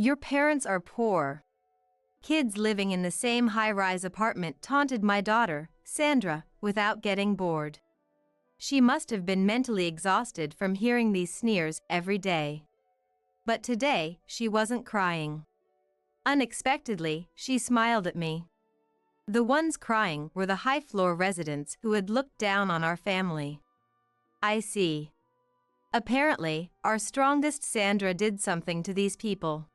Your parents are poor. Kids living in the same high-rise apartment taunted my daughter, Sandra, without getting bored. She must have been mentally exhausted from hearing these sneers every day. But today, she wasn't crying. Unexpectedly, she smiled at me. The ones crying were the high-floor residents who had looked down on our family. I see. Apparently, our strongest Sandra did something to these people.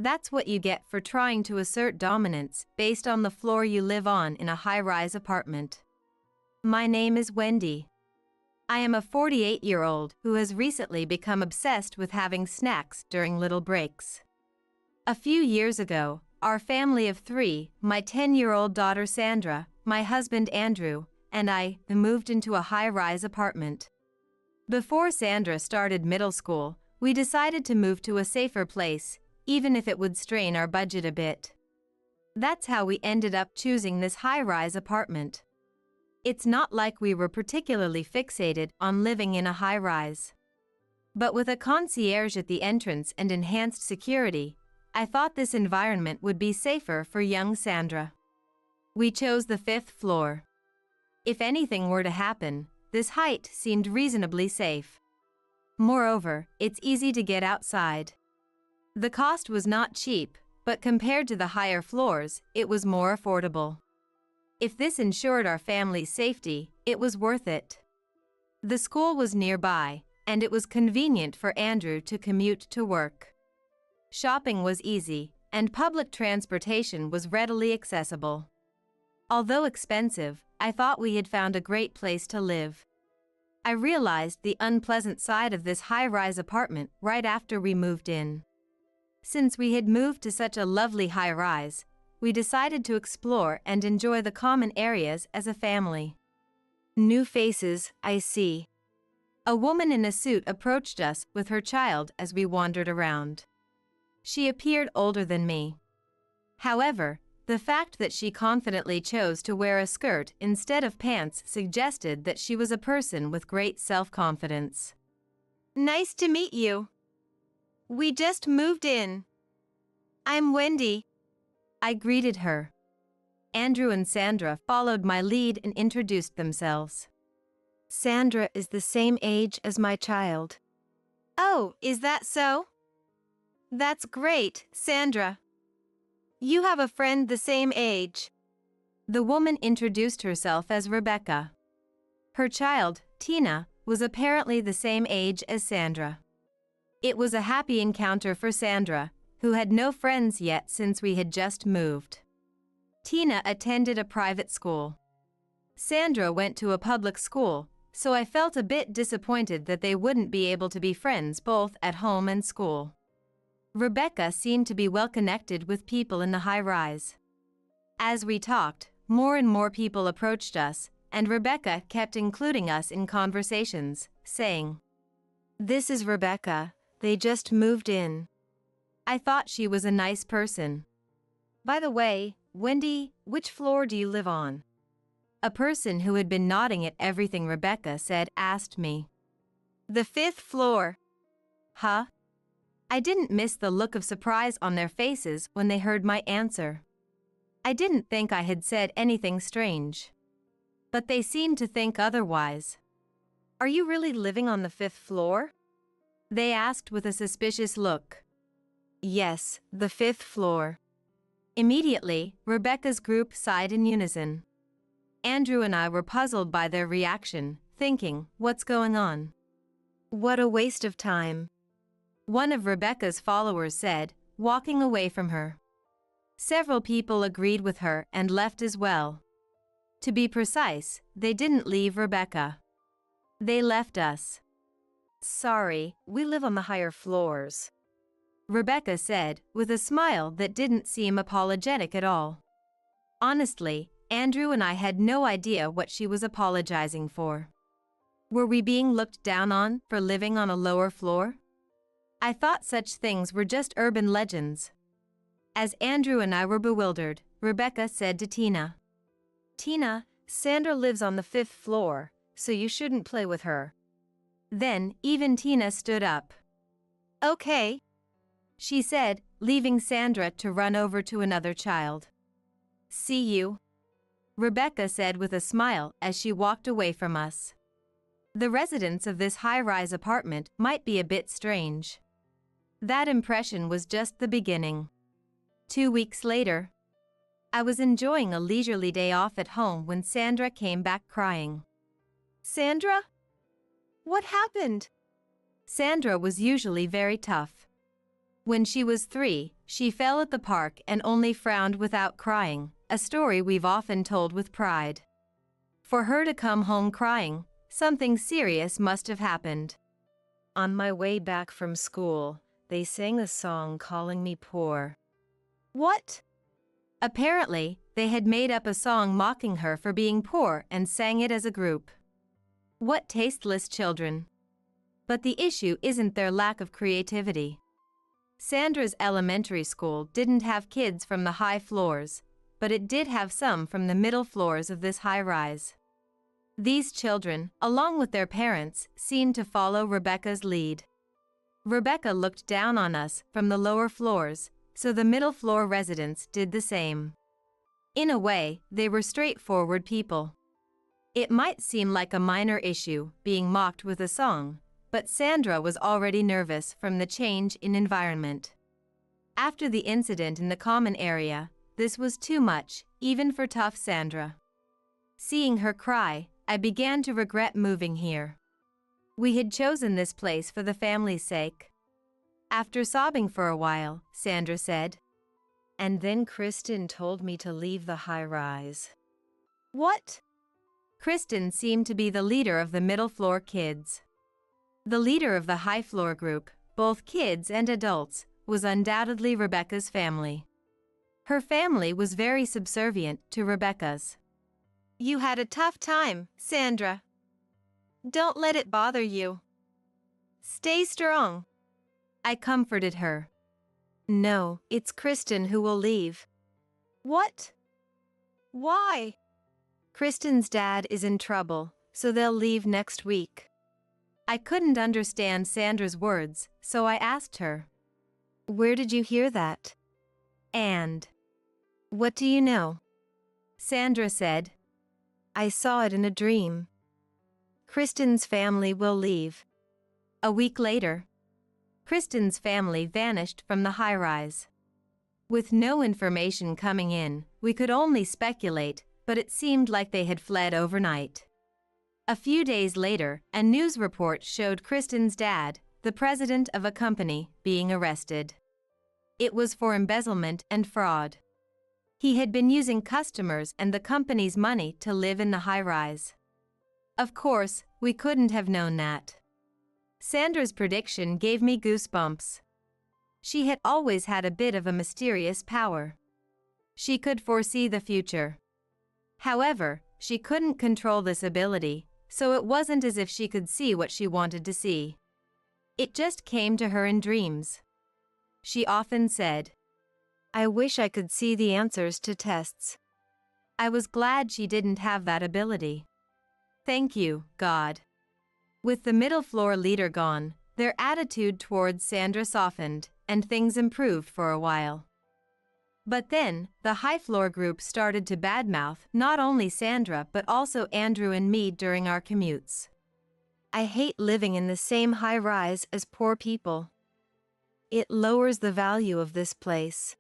That's what you get for trying to assert dominance based on the floor you live on in a high-rise apartment. My name is Wendy. I am a 48-year-old who has recently become obsessed with having snacks during little breaks. A few years ago, our family of 3, my 10-year-old daughter Sandra, my husband Andrew, and I moved into a high-rise apartment. Before Sandra started middle school, we decided to move to a safer place, even if it would strain our budget a bit. That's how we ended up choosing this high-rise apartment. It's not like we were particularly fixated on living in a high-rise. But with a concierge at the entrance and enhanced security, I thought this environment would be safer for young Sandra. We chose the 5th floor. If anything were to happen, this height seemed reasonably safe. Moreover, it's easy to get outside. The cost was not cheap, but compared to the higher floors, it was more affordable. If this ensured our family's safety, it was worth it. The school was nearby, and it was convenient for Andrew to commute to work. Shopping was easy, and public transportation was readily accessible. Although expensive, I thought we had found a great place to live. I realized the unpleasant side of this high-rise apartment right after we moved in. Since we had moved to such a lovely high-rise, we decided to explore and enjoy the common areas as a family. New faces, I see. A woman in a suit approached us with her child as we wandered around. She appeared older than me. However, the fact that she confidently chose to wear a skirt instead of pants suggested that she was a person with great self-confidence. Nice to meet you. We just moved in. I'm Wendy. I greeted her. Andrew and Sandra followed my lead and introduced themselves. Sandra is the same age as my child. Oh, is that so? That's great, Sandra. You have a friend the same age. The woman introduced herself as Rebecca. Her child, Tina, was apparently the same age as Sandra. It was a happy encounter for Sandra, who had no friends yet since we had just moved. Tina attended a private school. Sandra went to a public school, so I felt a bit disappointed that they wouldn't be able to be friends both at home and school. Rebecca seemed to be well connected with people in the high-rise. As we talked, more and more people approached us, and Rebecca kept including us in conversations, saying, "This is Rebecca, they just moved in." I thought she was a nice person. By the way, Wendy, which floor do you live on? A person who had been nodding at everything Rebecca said asked me. The 5th floor. Huh? I didn't miss the look of surprise on their faces when they heard my answer. I didn't think I had said anything strange. But they seemed to think otherwise. Are you really living on the 5th floor? They asked with a suspicious look. Yes, the 5th floor. Immediately, Rebecca's group sighed in unison. Andrew and I were puzzled by their reaction, thinking, what's going on? What a waste of time. One of Rebecca's followers said, walking away from her. Several people agreed with her and left as well. To be precise, they didn't leave Rebecca. They left us. Sorry, we live on the higher floors, Rebecca said, with a smile that didn't seem apologetic at all. Honestly, Andrew and I had no idea what she was apologizing for. Were we being looked down on for living on a lower floor? I thought such things were just urban legends. As Andrew and I were bewildered, Rebecca said to Tina, Tina, Sandra lives on the 5th floor, so you shouldn't play with her. Then, even Tina stood up. Okay, she said, leaving Sandra to run over to another child. "See you," Rebecca said with a smile as she walked away from us. The residents of this high-rise apartment might be a bit strange. That impression was just the beginning. 2 weeks later, I was enjoying a leisurely day off at home when Sandra came back crying. "Sandra? What happened?" Sandra was usually very tough. When she was 3, she fell at the park and only frowned without crying, a story we've often told with pride. For her to come home crying, something serious must have happened. On my way back from school, they sang a song calling me poor. What? Apparently, they had made up a song mocking her for being poor and sang it as a group. What tasteless children. But the issue isn't their lack of creativity. Sandra's elementary school didn't have kids from the high floors, but it did have some from the middle floors of this high-rise. These children, along with their parents, seemed to follow Rebecca's lead. Rebecca looked down on us from the lower floors, so the middle floor residents did the same. In a way, they were straightforward people. It might seem like a minor issue, being mocked with a song, but Sandra was already nervous from the change in environment. After the incident in the common area, this was too much, even for tough Sandra. Seeing her cry, I began to regret moving here. We had chosen this place for the family's sake. After sobbing for a while, Sandra said, "And then Kristen told me to leave the high-rise." What? Kristen seemed to be the leader of the middle floor kids. The leader of the high floor group, both kids and adults, was undoubtedly Rebecca's family. Her family was very subservient to Rebecca's. "You had a tough time, Sandra. Don't let it bother you. Stay strong." I comforted her. "No, it's Kristen who will leave." What? Why? Kristen's dad is in trouble, so they'll leave next week. I couldn't understand Sandra's words, so I asked her, "Where did you hear that? And what do you know?" Sandra said, "I saw it in a dream. Kristen's family will leave." A week later, Kristen's family vanished from the high-rise. With no information coming in, we could only speculate, but it seemed like they had fled overnight. A few days later, a news report showed Kristen's dad, the president of a company, being arrested. It was for embezzlement and fraud. He had been using customers and the company's money to live in the high-rise. Of course, we couldn't have known that. Sandra's prediction gave me goosebumps. She had always had a bit of a mysterious power. She could foresee the future. However, she couldn't control this ability, so it wasn't as if she could see what she wanted to see. It just came to her in dreams. She often said, "I wish I could see the answers to tests." I was glad she didn't have that ability. Thank you, God. With the middle floor leader gone, their attitude towards Sandra softened, and things improved for a while. But then, the high floor group started to badmouth not only Sandra but also Andrew and me during our commutes. "I hate living in the same high-rise as poor people. It lowers the value of this place.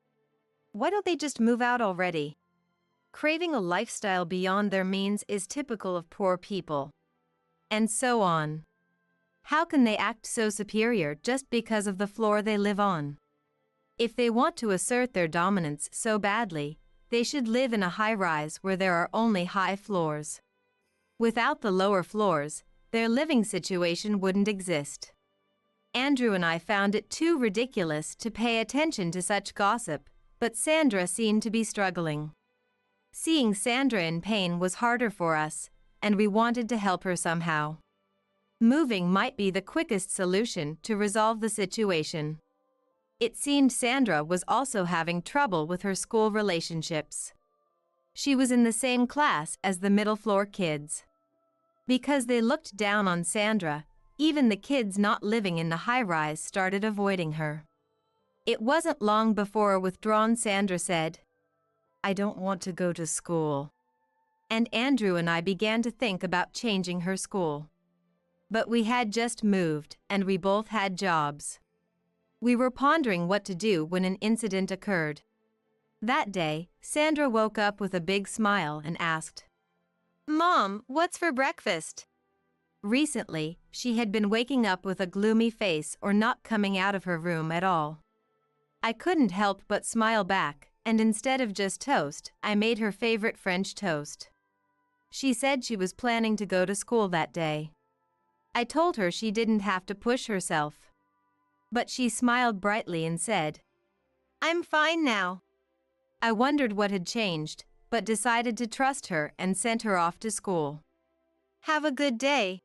Why don't they just move out already? Craving a lifestyle beyond their means is typical of poor people." And so on. How can they act so superior just because of the floor they live on? If they want to assert their dominance so badly, they should live in a high-rise where there are only high floors. Without the lower floors, their living situation wouldn't exist. Andrew and I found it too ridiculous to pay attention to such gossip, but Sandra seemed to be struggling. Seeing Sandra in pain was harder for us, and we wanted to help her somehow. Moving might be the quickest solution to resolve the situation. It seemed Sandra was also having trouble with her school relationships. She was in the same class as the middle floor kids. Because they looked down on Sandra, even the kids not living in the high-rise started avoiding her. It wasn't long before a withdrawn Sandra said, "I don't want to go to school." And Andrew and I began to think about changing her school. But we had just moved, and we both had jobs. We were pondering what to do when an incident occurred. That day, Sandra woke up with a big smile and asked, "Mom, what's for breakfast?" Recently, she had been waking up with a gloomy face or not coming out of her room at all. I couldn't help but smile back, and instead of just toast, I made her favorite French toast. She said she was planning to go to school that day. I told her she didn't have to push herself. But she smiled brightly and said, "I'm fine now." I wondered what had changed, but decided to trust her and sent her off to school. "Have a good day,"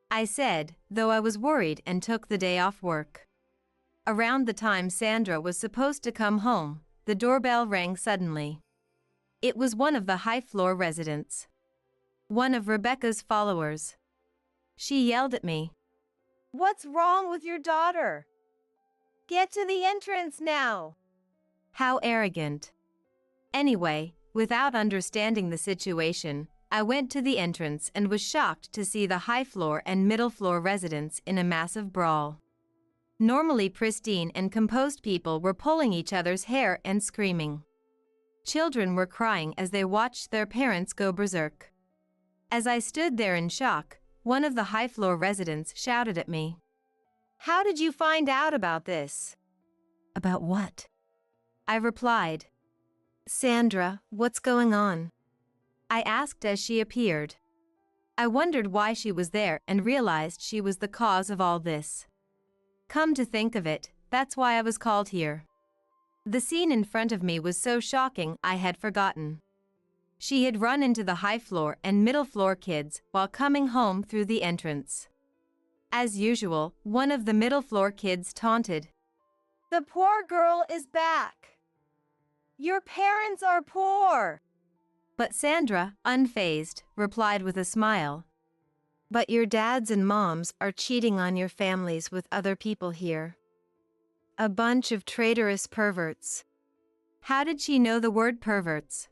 I said, though I was worried, and took the day off work. Around the time Sandra was supposed to come home, the doorbell rang suddenly. It was one of the high-floor residents. One of Rebecca's followers. She yelled at me, "What's wrong with your daughter? Get to the entrance now." How arrogant. Anyway, without understanding the situation, I went to the entrance and was shocked to see the high-floor and middle-floor residents in a massive brawl. Normally pristine and composed people were pulling each other's hair and screaming. Children were crying as they watched their parents go berserk. As I stood there in shock, one of the high-floor residents shouted at me, "How did you find out about this?" "About what?" I replied. "Sandra, what's going on?" I asked as she appeared. I wondered why she was there and realized she was the cause of all this. Come to think of it, that's why I was called here. The scene in front of me was so shocking I had forgotten. She had run into the high floor and middle floor kids while coming home through the entrance. As usual, one of the middle floor kids taunted, "The poor girl is back. Your parents are poor." But Sandra, unfazed, replied with a smile, "But your dads and moms are cheating on your families with other people here. A bunch of traitorous perverts." How did she know the word perverts?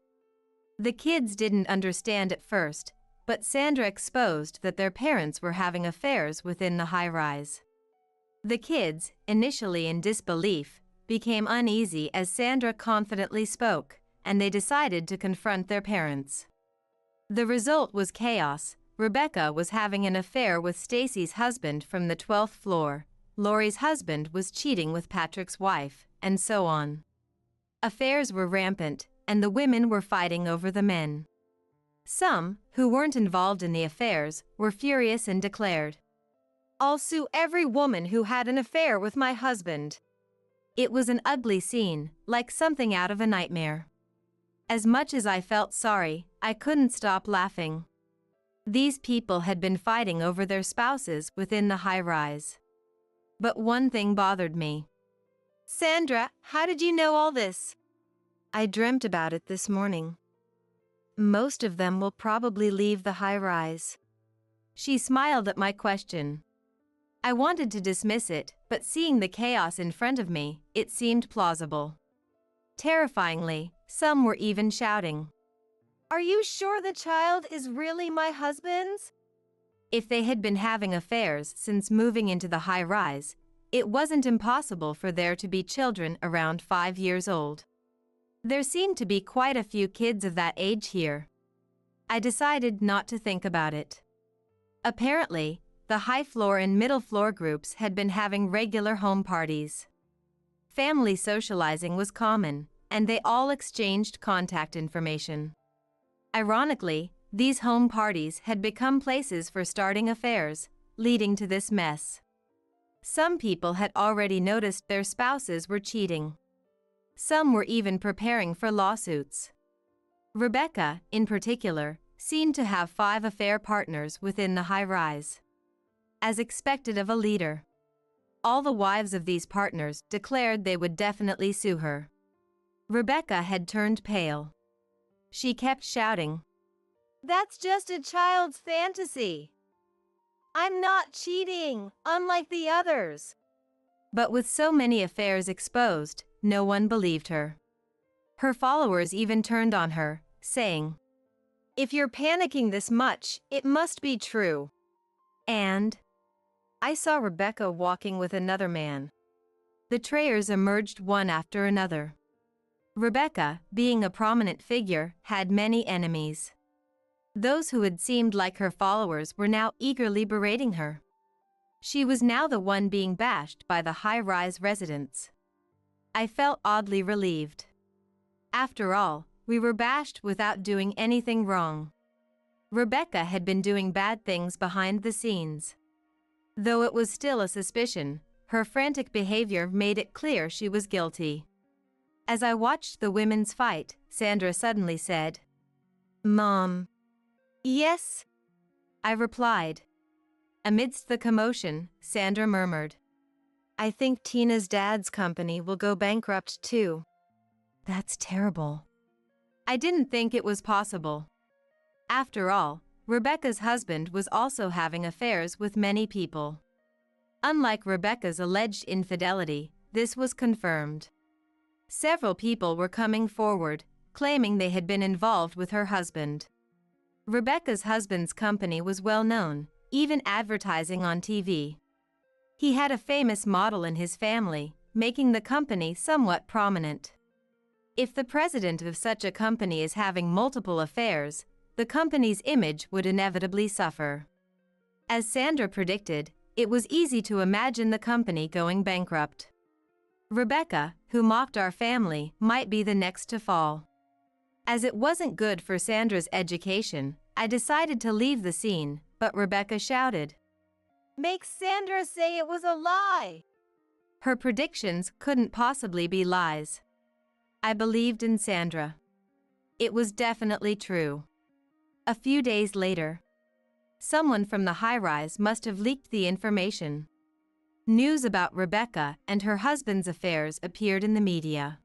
The kids didn't understand at first, but Sandra exposed that their parents were having affairs within the high-rise. The kids, initially in disbelief, became uneasy as Sandra confidently spoke, and they decided to confront their parents. The result was chaos. Rebecca was having an affair with Stacy's husband from the 12th floor, Lori's husband was cheating with Patrick's wife, and so on. Affairs were rampant, and the women were fighting over the men. Some, who weren't involved in the affairs, were furious and declared, "I'll sue every woman who had an affair with my husband." It was an ugly scene, like something out of a nightmare. As much as I felt sorry, I couldn't stop laughing. These people had been fighting over their spouses within the high-rise. But one thing bothered me. "Sandra, how did you know all this?" "I dreamt about it this morning. Most of them will probably leave the high-rise." She smiled at my question. I wanted to dismiss it, but seeing the chaos in front of me, it seemed plausible. Terrifyingly, some were even shouting, "Are you sure the child is really my husband's?" If they had been having affairs since moving into the high-rise, it wasn't impossible for there to be children around 5 years old. There seemed to be quite a few kids of that age here. I decided not to think about it. Apparently, the high floor and middle floor groups had been having regular home parties. Family socializing was common, and they all exchanged contact information. Ironically, these home parties had become places for starting affairs, leading to this mess. Some people had already noticed their spouses were cheating. Some were even preparing for lawsuits. Rebecca, in particular, seemed to have 5 affair partners within the high-rise. As expected of a leader. All the wives of these partners declared they would definitely sue her. Rebecca had turned pale. She kept shouting, "That's just a child's fantasy. I'm not cheating, unlike the others." But with so many affairs exposed, no one believed her. Her followers even turned on her, saying, "If you're panicking this much, it must be true." And I saw Rebecca walking with another man. Betrayers emerged one after another. Rebecca, being a prominent figure, had many enemies. Those who had seemed like her followers were now eagerly berating her. She was now the one being bashed by the high-rise residents. I felt oddly relieved. After all, we were bashed without doing anything wrong. Rebecca had been doing bad things behind the scenes. Though it was still a suspicion, her frantic behavior made it clear she was guilty. As I watched the women's fight, Sandra suddenly said, "Mom." "Yes," I replied. Amidst the commotion, Sandra murmured, "I think Tina's dad's company will go bankrupt too." "That's terrible." I didn't think it was possible. After all, Rebecca's husband was also having affairs with many people. Unlike Rebecca's alleged infidelity, this was confirmed. Several people were coming forward, claiming they had been involved with her husband. Rebecca's husband's company was well known, even advertising on TV. He had a famous model in his family, making the company somewhat prominent. If the president of such a company is having multiple affairs, the company's image would inevitably suffer. As Sandra predicted, it was easy to imagine the company going bankrupt. Rebecca, who mocked our family, might be the next to fall. As it wasn't good for Sandra's education, I decided to leave the scene, but Rebecca shouted, "Make Sandra say it was a lie!" Her predictions couldn't possibly be lies. I believed in Sandra. It was definitely true. A few days later, someone from the high-rise must have leaked the information. News about Rebecca and her husband's affairs appeared in the media.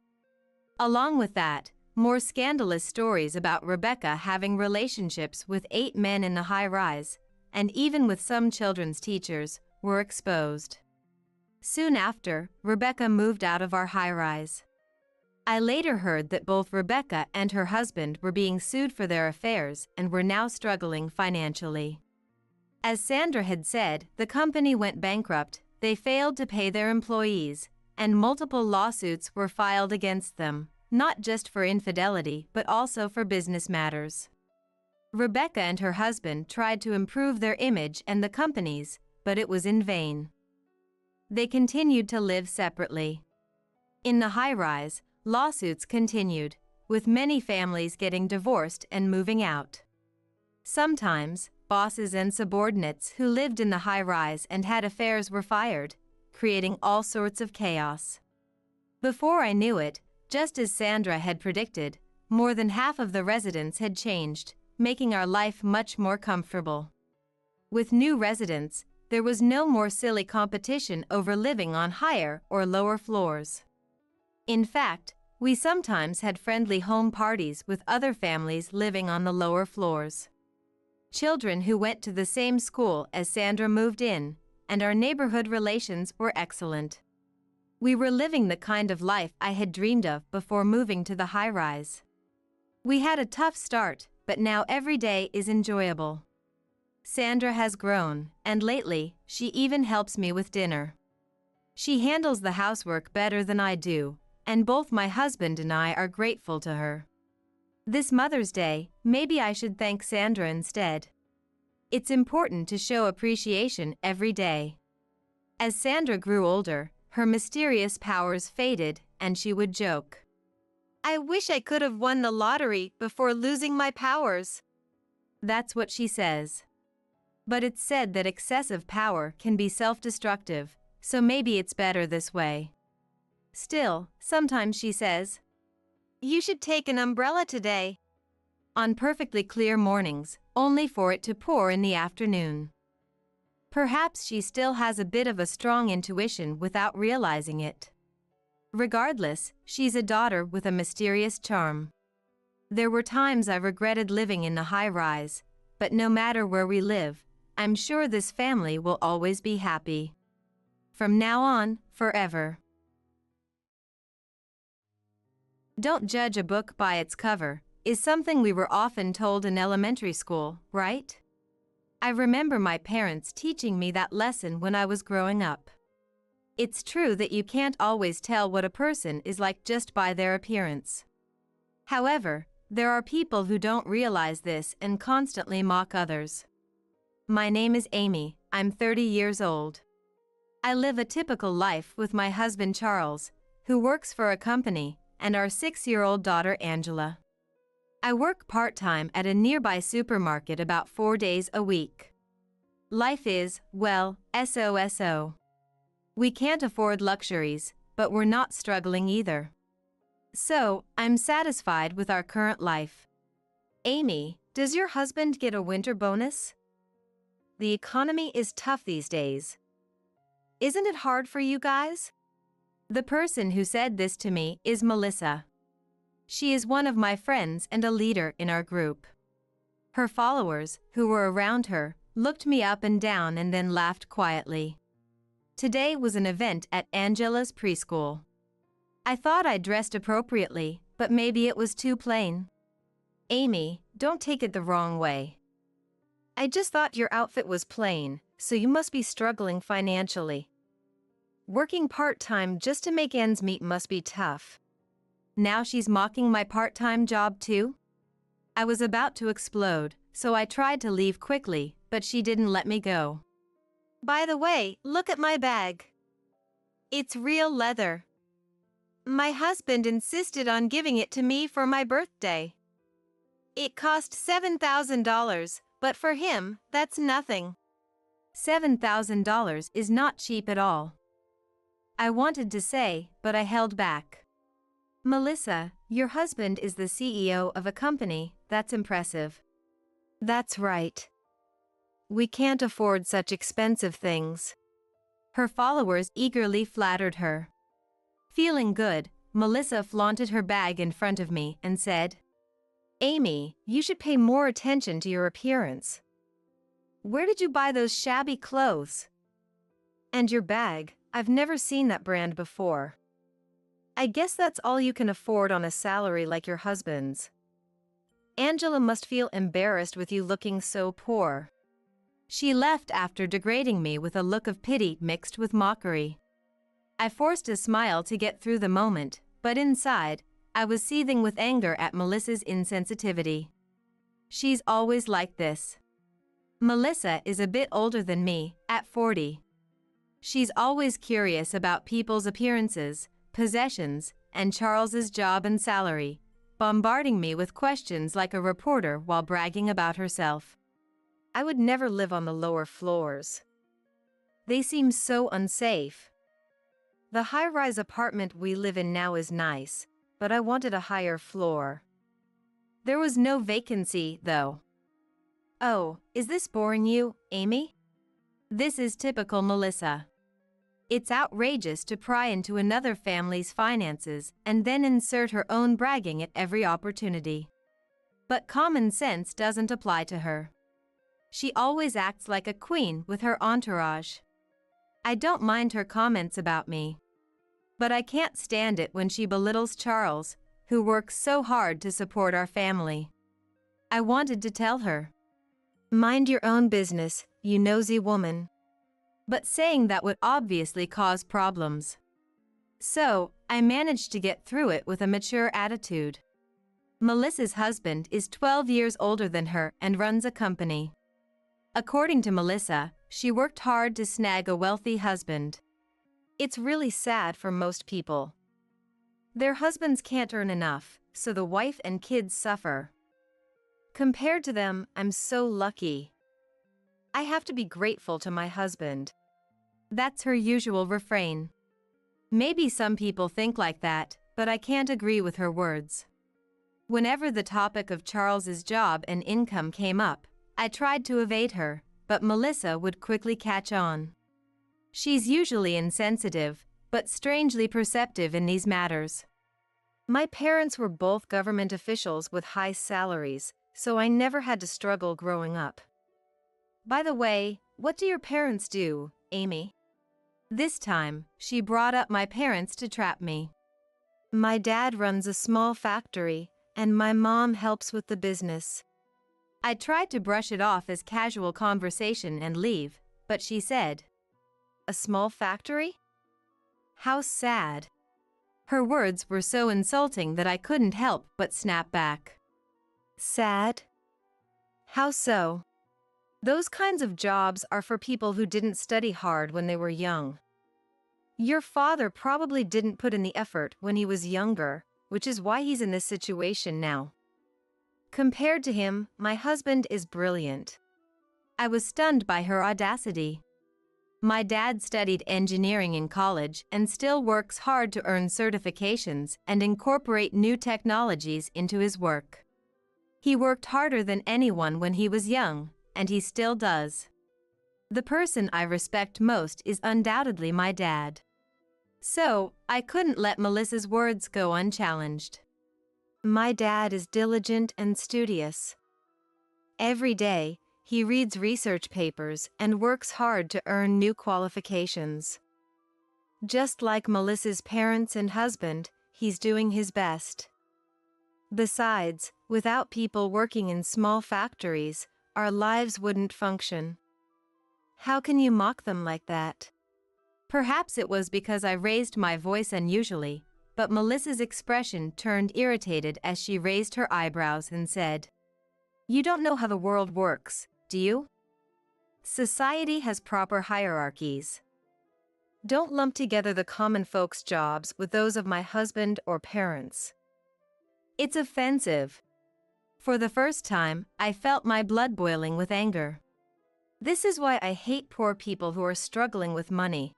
Along with that, more scandalous stories about Rebecca having relationships with 8 men in the high-rise, and even with some children's teachers, were exposed. Soon after, Rebecca moved out of our high-rise. I later heard that both Rebecca and her husband were being sued for their affairs and were now struggling financially. As Sandra had said, the company went bankrupt, they failed to pay their employees, and multiple lawsuits were filed against them, not just for infidelity but also for business matters. Rebecca and her husband tried to improve their image and the company's, but it was in vain. They continued to live separately. In the high-rise, lawsuits continued, with many families getting divorced and moving out. Sometimes, bosses and subordinates who lived in the high-rise and had affairs were fired, creating all sorts of chaos. Before I knew it, just as Sandra had predicted, more than half of the residents had changed, making our life much more comfortable. With new residents, there was no more silly competition over living on higher or lower floors. In fact, we sometimes had friendly home parties with other families living on the lower floors. Children who went to the same school as Sandra moved in, and our neighborhood relations were excellent. We were living the kind of life I had dreamed of before moving to the high-rise. We had a tough start, but now every day is enjoyable. Sandra has grown, and lately, she even helps me with dinner. She handles the housework better than I do, and both my husband and I are grateful to her. This Mother's Day, maybe I should thank Sandra instead. It's important to show appreciation every day. As Sandra grew older, her mysterious powers faded, and she would joke, "I wish I could have won the lottery before losing my powers." That's what she says. But it's said that excessive power can be self-destructive, so maybe it's better this way. Still, sometimes she says, "You should take an umbrella today," on perfectly clear mornings, only for it to pour in the afternoon. Perhaps she still has a bit of a strong intuition without realizing it. Regardless, she's a daughter with a mysterious charm. There were times I regretted living in the high-rise, but no matter where we live, I'm sure this family will always be happy. From now on, forever. Don't judge a book by its cover, is something we were often told in elementary school, right? I remember my parents teaching me that lesson when I was growing up. It's true that you can't always tell what a person is like just by their appearance. However, there are people who don't realize this and constantly mock others. My name is Amy, I'm 30 years old. I live a typical life with my husband Charles, who works for a company, and our 6-year-old daughter Angela. I work part-time at a nearby supermarket about 4 days a week. Life is, well, so. We can't afford luxuries, but we're not struggling either. So, I'm satisfied with our current life. Amy, does your husband get a winter bonus? The economy is tough these days. Isn't it hard for you guys? The person who said this to me is Melissa. She is one of my friends and a leader in our group. Her followers, who were around her, looked me up and down and then laughed quietly. Today was an event at Angela's preschool. I thought I dressed appropriately, but maybe it was too plain. Amy, don't take it the wrong way. I just thought your outfit was plain, so you must be struggling financially. Working part-time just to make ends meet must be tough. Now she's mocking my part-time job too? I was about to explode, so I tried to leave quickly, but she didn't let me go. By the way, look at my bag. It's real leather. My husband insisted on giving it to me for my birthday. It cost $7,000, but for him, that's nothing. $7,000 is not cheap at all. I wanted to say, but I held back. Melissa, your husband is the CEO of a company, that's impressive. That's right. We can't afford such expensive things. Her followers eagerly flattered her. Feeling good, Melissa flaunted her bag in front of me and said, Amy, you should pay more attention to your appearance. Where did you buy those shabby clothes? And your bag, I've never seen that brand before. I guess that's all you can afford on a salary like your husband's. Angela must feel embarrassed with you looking so poor. She left after degrading me with a look of pity mixed with mockery. I forced a smile to get through the moment, but inside, I was seething with anger at Melissa's insensitivity. She's always like this. Melissa is a bit older than me, at 40. She's always curious about people's appearances, possessions, and Charles's job and salary, bombarding me with questions like a reporter while bragging about herself. I would never live on the lower floors. They seem so unsafe. The high-rise apartment we live in now is nice, but I wanted a higher floor. There was no vacancy, though. Oh, is this boring you, Amy? This is typical Melissa. It's outrageous to pry into another family's finances and then insert her own bragging at every opportunity. But common sense doesn't apply to her. She always acts like a queen with her entourage. I don't mind her comments about me. But I can't stand it when she belittles Charles, who works so hard to support our family. I wanted to tell her, mind your own business, you nosy woman. But saying that would obviously cause problems. So, I managed to get through it with a mature attitude. Melissa's husband is 12 years older than her and runs a company. According to Melissa, she worked hard to snag a wealthy husband. It's really sad for most people. Their husbands can't earn enough, so the wife and kids suffer. Compared to them, I'm so lucky. I have to be grateful to my husband. That's her usual refrain. Maybe some people think like that, but I can't agree with her words. Whenever the topic of Charles's job and income came up, I tried to evade her, but Melissa would quickly catch on. She's usually insensitive, but strangely perceptive in these matters. My parents were both government officials with high salaries, so I never had to struggle growing up. By the way, what do your parents do, Amy? This time, she brought up my parents to trap me. My dad runs a small factory, and my mom helps with the business. I tried to brush it off as casual conversation and leave, but she said, "A small factory? How sad." Her words were so insulting that I couldn't help but snap back. Sad? How so? Those kinds of jobs are for people who didn't study hard when they were young. Your father probably didn't put in the effort when he was younger, which is why he's in this situation now. Compared to him, my husband is brilliant. I was stunned by her audacity. My dad studied engineering in college and still works hard to earn certifications and incorporate new technologies into his work. He worked harder than anyone when he was young, and he still does. The person I respect most is undoubtedly my dad. So, I couldn't let Melissa's words go unchallenged. My dad is diligent and studious. Every day, he reads research papers and works hard to earn new qualifications. Just like Melissa's parents and husband, he's doing his best. Besides, without people working in small factories, our lives wouldn't function. How can you mock them like that? Perhaps it was because I raised my voice unusually, but Melissa's expression turned irritated as she raised her eyebrows and said, "You don't know how the world works, do you? Society has proper hierarchies. Don't lump together the common folks' jobs with those of my husband or parents." It's offensive. For the first time, I felt my blood boiling with anger. This is why I hate poor people who are struggling with money.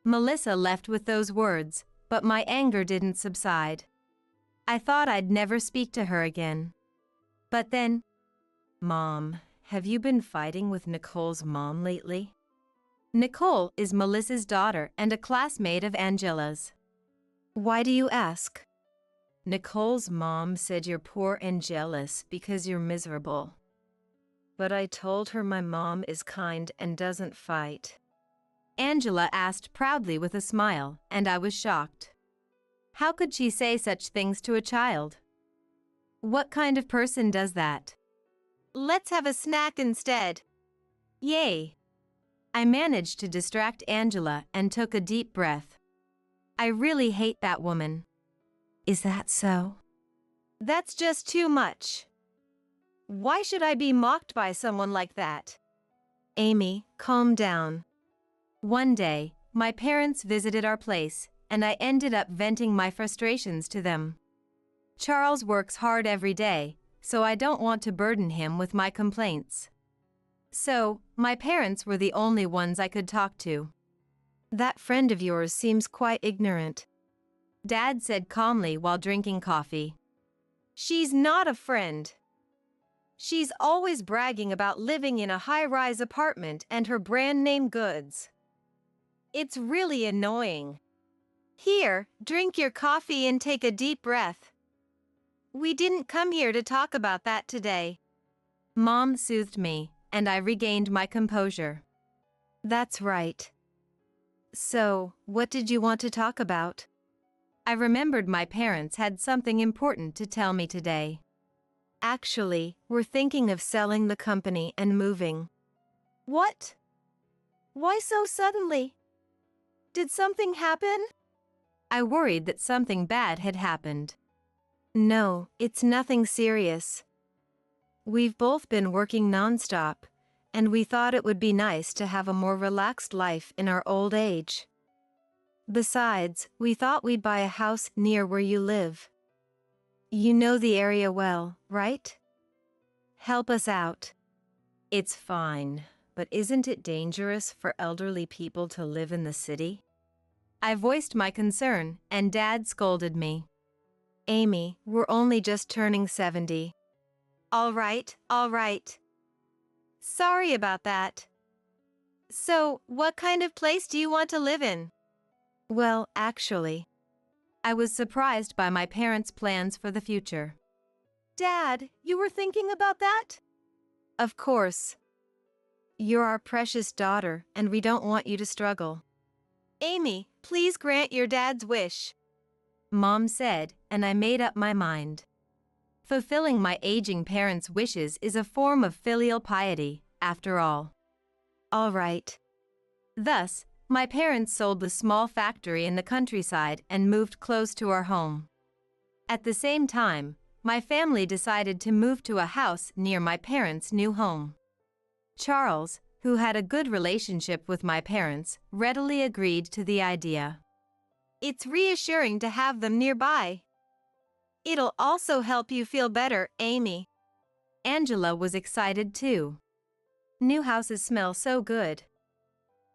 Melissa left with those words, but my anger didn't subside. I thought I'd never speak to her again. But then, "Mom, have you been fighting with Nicole's mom lately?" Nicole is Melissa's daughter and a classmate of Angela's. "Why do you ask?" "Nicole's mom said you're poor and jealous because you're miserable. But I told her my mom is kind and doesn't fight." Angela asked proudly with a smile, and I was shocked. How could she say such things to a child? What kind of person does that? "Let's have a snack instead." Yay! I managed to distract Angela and took a deep breath. I really hate that woman. Is that so? That's just too much. Why should I be mocked by someone like that? Amy, calm down. One day, my parents visited our place, and I ended up venting my frustrations to them. Charles works hard every day, so I don't want to burden him with my complaints. So, my parents were the only ones I could talk to. "That friend of yours seems quite ignorant," Dad said calmly while drinking coffee. "She's not a friend. She's always bragging about living in a high-rise apartment and her brand-name goods. It's really annoying. Here, drink your coffee and take a deep breath. We didn't come here to talk about that today." Mom soothed me, and I regained my composure. "That's right. So, what did you want to talk about?" I remembered my parents had something important to tell me today. "Actually, we're thinking of selling the company and moving." "What? Why so suddenly? Did something happen?" I worried that something bad had happened. "No, it's nothing serious. We've both been working nonstop, and we thought it would be nice to have a more relaxed life in our old age. Besides, we thought we'd buy a house near where you live. You know the area well, right? Help us out." "It's fine, but isn't it dangerous for elderly people to live in the city?" I voiced my concern, and Dad scolded me. "Amy, we're only just turning 70. All right. Sorry about that. So, what kind of place do you want to live in?" "Well, actually," I was surprised by my parents' plans for the future. "Dad, you were thinking about that?" "Of course. You're our precious daughter, and we don't want you to struggle. Amy, please grant your dad's wish, Mom said, and I made up my mind. Fulfilling my aging parents' wishes is a form of filial piety, after all. All right. Thus, my parents sold the small factory in the countryside and moved close to our home. At the same time, my family decided to move to a house near my parents' new home. Charles, who had a good relationship with my parents, readily agreed to the idea. It's reassuring to have them nearby. It'll also help you feel better, Amy. Angela was excited too. New houses smell so good.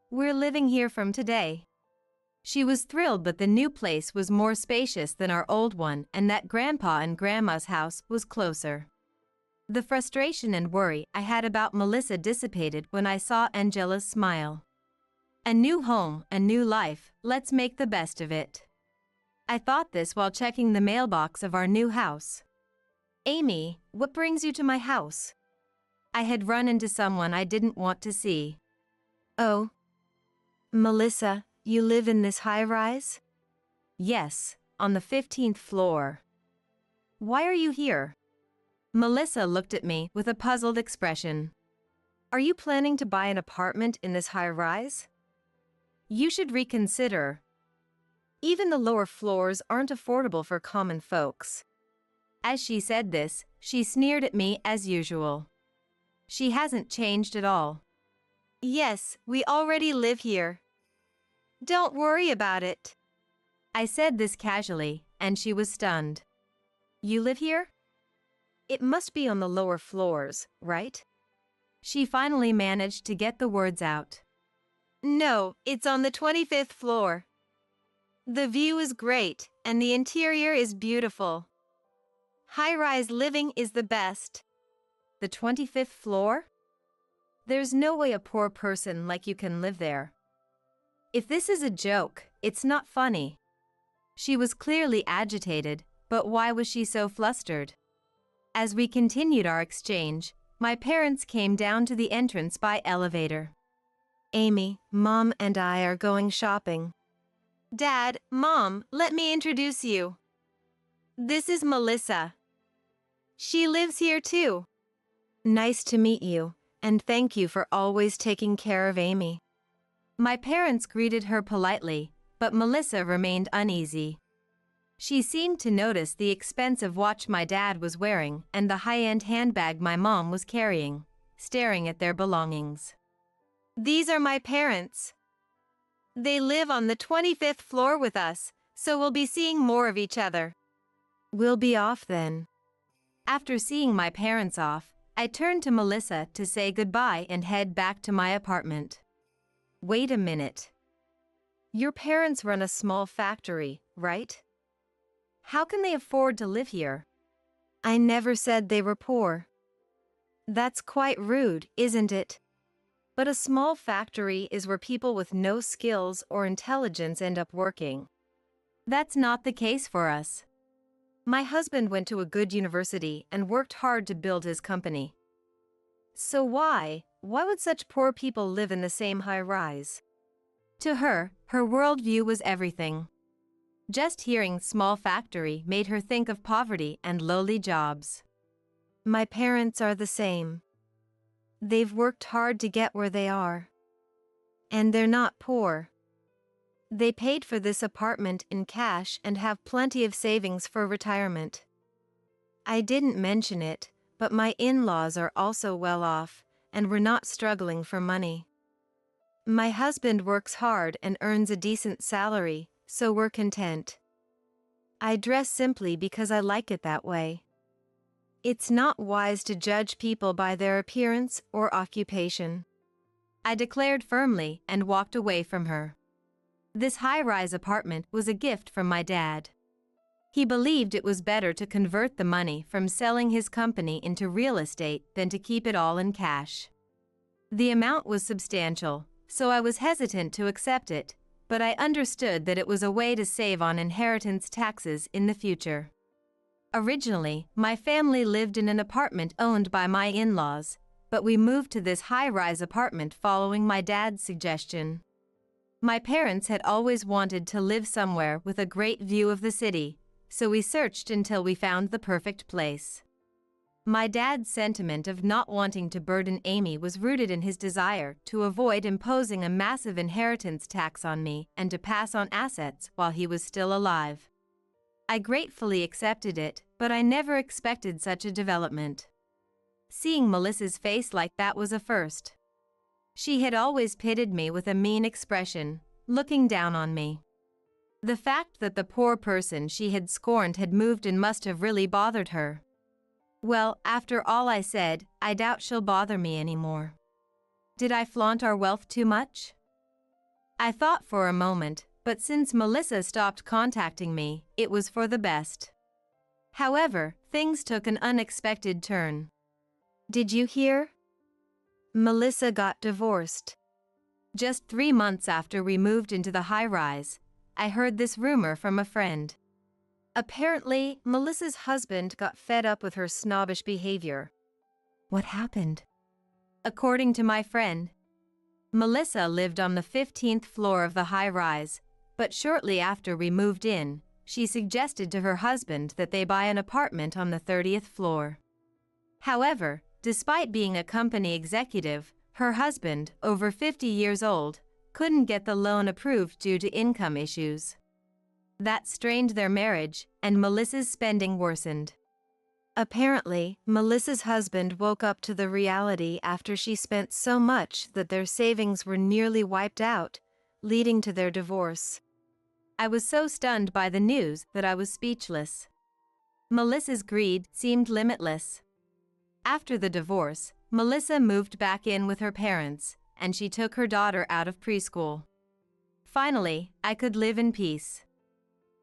We're living here from today. She was thrilled that the new place was more spacious than our old one and that Grandpa and Grandma's house was closer. The frustration and worry I had about Melissa dissipated when I saw Angela's smile. A new home, a new life, let's make the best of it. I thought this while checking the mailbox of our new house. Amy, what brings you to my house? I had run into someone I didn't want to see. Oh. Melissa, you live in this high-rise? Yes, on the 15th floor. Why are you here? Melissa looked at me with a puzzled expression. Are you planning to buy an apartment in this high-rise? You should reconsider. Even the lower floors aren't affordable for common folks. As she said this, she sneered at me as usual. She hasn't changed at all. Yes, we already live here. Don't worry about it. I said this casually, and she was stunned. You live here? It must be on the lower floors, right? She finally managed to get the words out. No, it's on the 25th floor. The view is great, and the interior is beautiful. High-rise living is the best. The 25th floor? There's no way a poor person like you can live there. If this is a joke, it's not funny. She was clearly agitated, but why was she so flustered? As we continued our exchange, my parents came down to the entrance by elevator. Amy, Mom and I are going shopping. Dad, Mom, let me introduce you. This is Melissa. She lives here too. Nice to meet you, and thank you for always taking care of Amy. My parents greeted her politely, but Melissa remained uneasy. She seemed to notice the expensive watch my dad was wearing and the high-end handbag my mom was carrying, staring at their belongings. These are my parents. They live on the 25th floor with us, so we'll be seeing more of each other. We'll be off then. After seeing my parents off, I turned to Melissa to say goodbye and head back to my apartment. Wait a minute. Your parents run a small factory, right? How can they afford to live here? I never said they were poor. That's quite rude, isn't it? But a small factory is where people with no skills or intelligence end up working. That's not the case for us. My husband went to a good university and worked hard to build his company. So why would such poor people live in the same high-rise? To her, her worldview was everything. Just hearing small factory made her think of poverty and lowly jobs. My parents are the same. They've worked hard to get where they are. And they're not poor. They paid for this apartment in cash and have plenty of savings for retirement. I didn't mention it, but my in-laws are also well off, and we're not struggling for money. My husband works hard and earns a decent salary, so we're content. I dress simply because I like it that way. It's not wise to judge people by their appearance or occupation. I declared firmly and walked away from her. This high-rise apartment was a gift from my dad. He believed it was better to convert the money from selling his company into real estate than to keep it all in cash. The amount was substantial, so I was hesitant to accept it, but I understood that it was a way to save on inheritance taxes in the future. Originally, my family lived in an apartment owned by my in-laws, but we moved to this high-rise apartment following my dad's suggestion. My parents had always wanted to live somewhere with a great view of the city, so we searched until we found the perfect place. My dad's sentiment of not wanting to burden Amy was rooted in his desire to avoid imposing a massive inheritance tax on me and to pass on assets while he was still alive. I gratefully accepted it, but I never expected such a development. Seeing Melissa's face like that was a first. She had always pitted me with a mean expression, looking down on me. The fact that the poor person she had scorned had moved in must have really bothered her. Well, after all I said, I doubt she'll bother me anymore. Did I flaunt our wealth too much? I thought for a moment, but since Melissa stopped contacting me, it was for the best. However, things took an unexpected turn. Did you hear? Melissa got divorced. Just 3 months after we moved into the high-rise, I heard this rumor from a friend. Apparently, Melissa's husband got fed up with her snobbish behavior. What happened? According to my friend, Melissa lived on the 15th floor of the high-rise, but shortly after we moved in, she suggested to her husband that they buy an apartment on the 30th floor. However, despite being a company executive, her husband, over 50 years old, couldn't get the loan approved due to income issues. That strained their marriage, and Melissa's spending worsened. Apparently, Melissa's husband woke up to the reality after she spent so much that their savings were nearly wiped out, leading to their divorce. I was so stunned by the news that I was speechless. Melissa's greed seemed limitless. After the divorce, Melissa moved back in with her parents, and she took her daughter out of preschool. Finally, I could live in peace.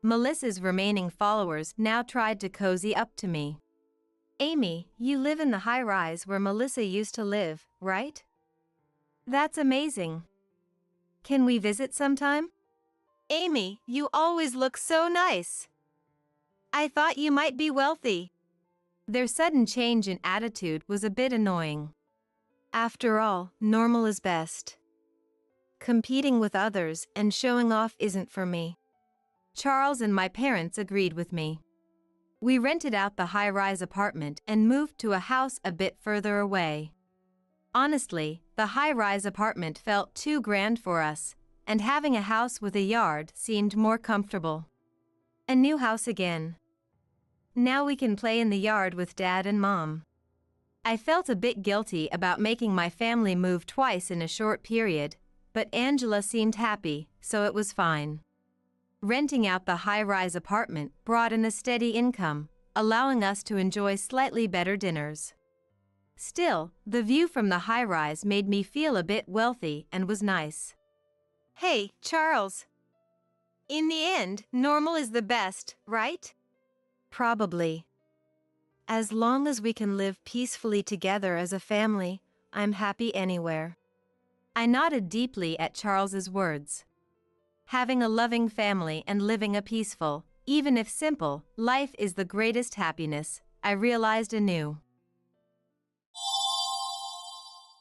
Melissa's remaining followers now tried to cozy up to me. Amy, you live in the high-rise where Melissa used to live, right? That's amazing. Can we visit sometime? Amy, you always look so nice. I thought you might be wealthy. Their sudden change in attitude was a bit annoying. After all, normal is best. Competing with others and showing off isn't for me. Charles and my parents agreed with me. We rented out the high-rise apartment and moved to a house a bit further away. Honestly, the high-rise apartment felt too grand for us, and having a house with a yard seemed more comfortable. A new house again. Now we can play in the yard with Dad and Mom. I felt a bit guilty about making my family move twice in a short period, but Angela seemed happy, so it was fine. Renting out the high-rise apartment brought in a steady income, allowing us to enjoy slightly better dinners. Still, the view from the high-rise made me feel a bit wealthy and was nice. Hey, Charles. In the end, normal is the best, right? Probably. As long as we can live peacefully together as a family, I'm happy anywhere. I nodded deeply at Charles's words. Having a loving family and living a peaceful, even if simple, life is the greatest happiness, I realized anew.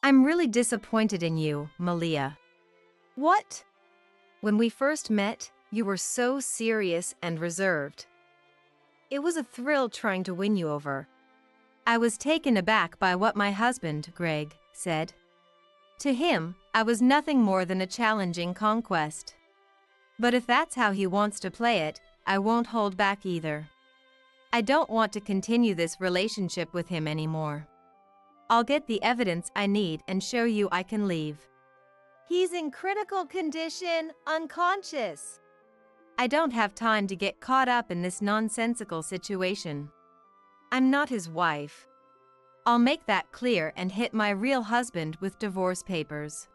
I'm really disappointed in you, Malia. What? When we first met, you were so serious and reserved. It was a thrill trying to win you over. I was taken aback by what my husband, Greg, said. To him, I was nothing more than a challenging conquest. But if that's how he wants to play it, I won't hold back either. I don't want to continue this relationship with him anymore. I'll get the evidence I need and show you I can leave. He's in critical condition, unconscious. I don't have time to get caught up in this nonsensical situation. I'm not his wife. I'll make that clear and hit my real husband with divorce papers.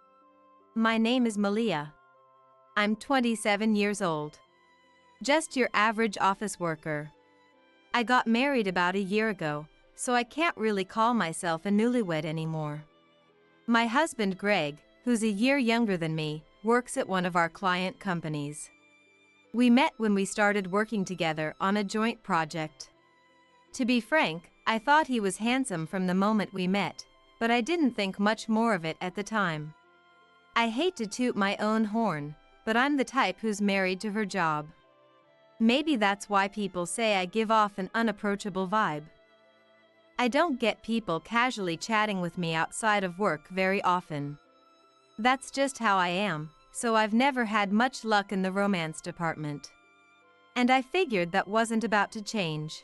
My name is Malia. I'm 27 years old. Just your average office worker. I got married about a year ago, so I can't really call myself a newlywed anymore. My husband Greg, who's a year younger than me, works at one of our client companies. We met when we started working together on a joint project. To be frank, I thought he was handsome from the moment we met, but I didn't think much more of it at the time. I hate to toot my own horn, but I'm the type who's married to her job. Maybe that's why people say I give off an unapproachable vibe. I don't get people casually chatting with me outside of work very often. That's just how I am, so I've never had much luck in the romance department. And I figured that wasn't about to change.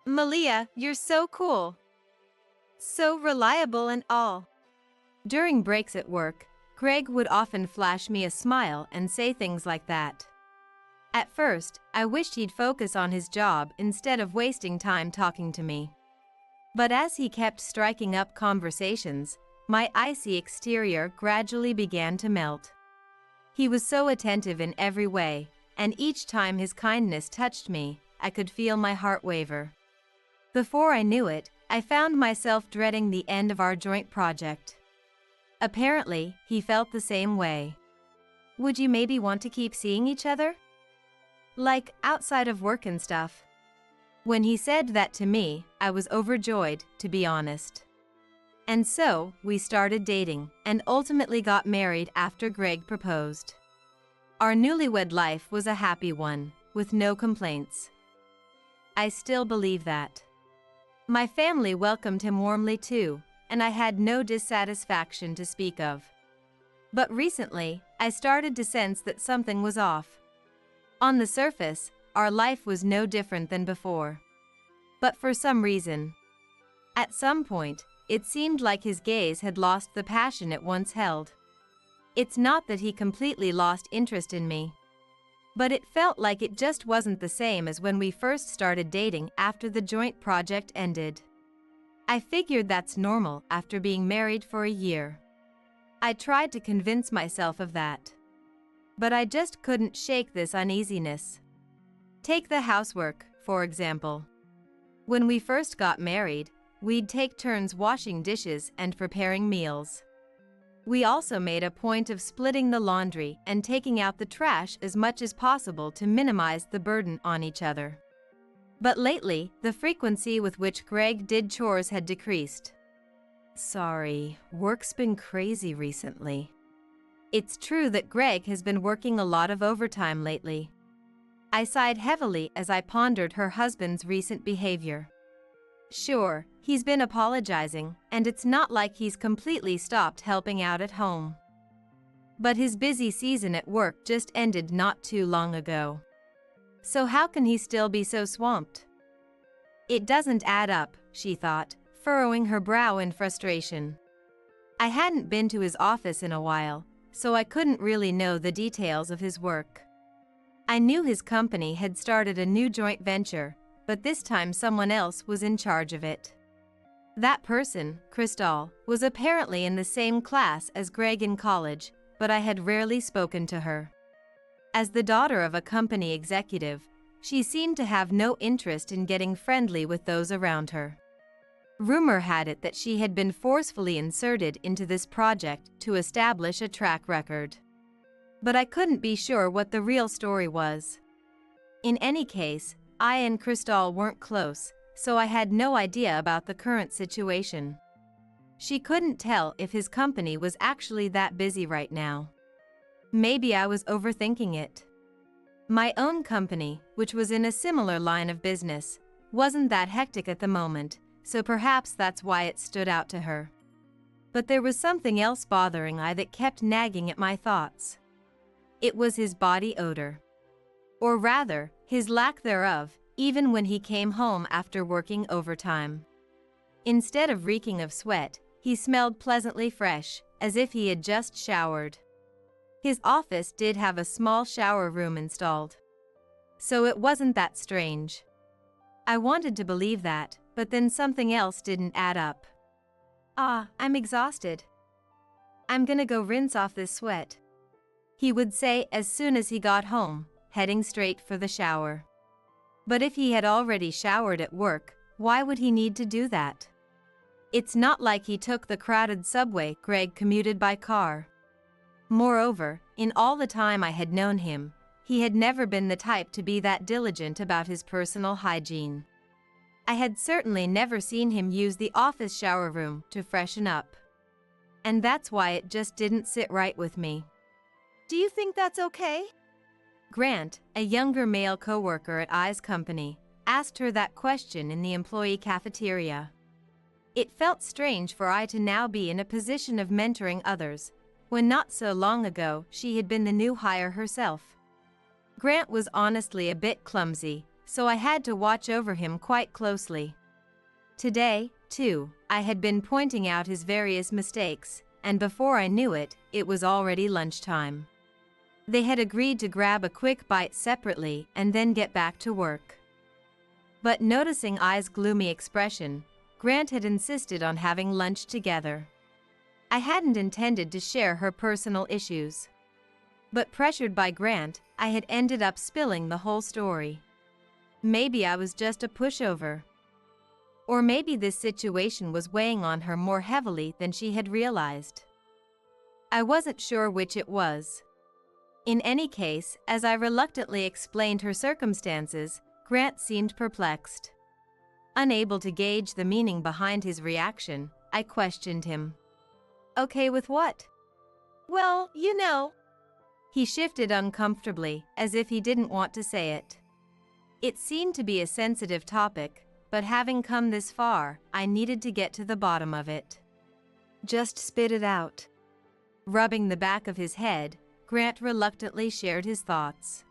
Malia, you're so cool. So reliable and all. During breaks at work, Greg would often flash me a smile and say things like that. At first, I wished he'd focus on his job instead of wasting time talking to me. But as he kept striking up conversations, my icy exterior gradually began to melt. He was so attentive in every way, and each time his kindness touched me, I could feel my heart waver. Before I knew it, I found myself dreading the end of our joint project. Apparently, he felt the same way. Would you maybe want to keep seeing each other? Like, outside of work and stuff? When he said that to me, I was overjoyed, to be honest. And so, we started dating, and ultimately got married after Greg proposed. Our newlywed life was a happy one, with no complaints. I still believe that. My family welcomed him warmly too, and I had no dissatisfaction to speak of. But recently, I started to sense that something was off. On the surface, our life was no different than before. But for some reason, at some point, it seemed like his gaze had lost the passion it once held. It's not that he completely lost interest in me, but it felt like it just wasn't the same as when we first started dating after the joint project ended. I figured that's normal after being married for a year. I tried to convince myself of that. But I just couldn't shake this uneasiness. Take the housework, for example. When we first got married, we'd take turns washing dishes and preparing meals. We also made a point of splitting the laundry and taking out the trash as much as possible to minimize the burden on each other. But lately, the frequency with which Greg did chores had decreased. Sorry, work's been crazy recently. It's true that Greg has been working a lot of overtime lately. I sighed heavily as I pondered her husband's recent behavior. Sure, he's been apologizing, and it's not like he's completely stopped helping out at home. But his busy season at work just ended not too long ago. So how can he still be so swamped? It doesn't add up, she thought, furrowing her brow in frustration. I hadn't been to his office in a while, so I couldn't really know the details of his work. I knew his company had started a new joint venture, but this time someone else was in charge of it. That person, Crystal, was apparently in the same class as Greg in college, but I had rarely spoken to her. As the daughter of a company executive, she seemed to have no interest in getting friendly with those around her. Rumor had it that she had been forcefully inserted into this project to establish a track record. But I couldn't be sure what the real story was. In any case, I and Crystal weren't close, so I had no idea about the current situation. She couldn't tell if his company was actually that busy right now. Maybe I was overthinking it. My own company, which was in a similar line of business, wasn't that hectic at the moment, so perhaps that's why it stood out to her. But there was something else bothering I that kept nagging at my thoughts. It was his body odor. Or rather, his lack thereof, even when he came home after working overtime. Instead of reeking of sweat, he smelled pleasantly fresh, as if he had just showered. His office did have a small shower room installed, so it wasn't that strange. I wanted to believe that, but then something else didn't add up. I'm exhausted. I'm gonna go rinse off this sweat, he would say as soon as he got home, heading straight for the shower. But if he had already showered at work, why would he need to do that? It's not like he took the crowded subway. Greg commuted by car. Moreover, in all the time I had known him, he had never been the type to be that diligent about his personal hygiene. I had certainly never seen him use the office shower room to freshen up. And that's why it just didn't sit right with me. Do you think that's okay? Grant, a younger male coworker at I's company, asked her that question in the employee cafeteria. It felt strange for I to now be in a position of mentoring others, when not so long ago she had been the new hire herself. Grant was honestly a bit clumsy, so I had to watch over him quite closely. Today, too, I had been pointing out his various mistakes, and before I knew it, it was already lunchtime. They had agreed to grab a quick bite separately and then get back to work. But noticing I's gloomy expression, Grant had insisted on having lunch together. I hadn't intended to share her personal issues. But pressured by Grant, I had ended up spilling the whole story. Maybe I was just a pushover. Or maybe this situation was weighing on her more heavily than she had realized. I wasn't sure which it was. In any case, as I reluctantly explained her circumstances, Grant seemed perplexed. Unable to gauge the meaning behind his reaction, I questioned him. Okay with what? Well, you know. He shifted uncomfortably, as if he didn't want to say it. It seemed to be a sensitive topic, but having come this far, I needed to get to the bottom of it. Just spit it out. Rubbing the back of his head, Grant reluctantly shared his thoughts.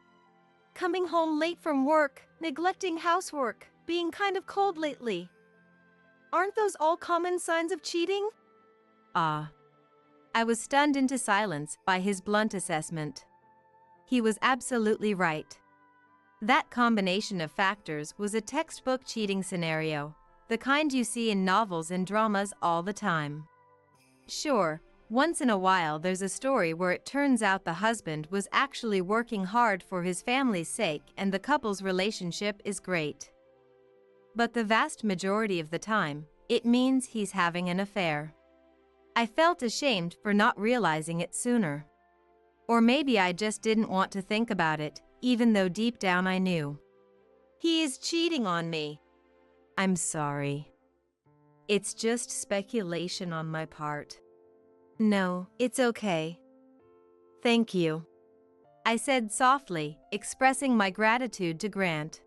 Coming home late from work, neglecting housework, being kind of cold lately. Aren't those all common signs of cheating? I was stunned into silence by his blunt assessment. He was absolutely right. That combination of factors was a textbook cheating scenario, the kind you see in novels and dramas all the time. Sure, once in a while there's a story where it turns out the husband was actually working hard for his family's sake and the couple's relationship is great. But the vast majority of the time, it means he's having an affair. I felt ashamed for not realizing it sooner. Or maybe I just didn't want to think about it, even though deep down I knew. He is cheating on me. I'm sorry. It's just speculation on my part. No, it's okay. Thank you. I said softly, expressing my gratitude to Grant.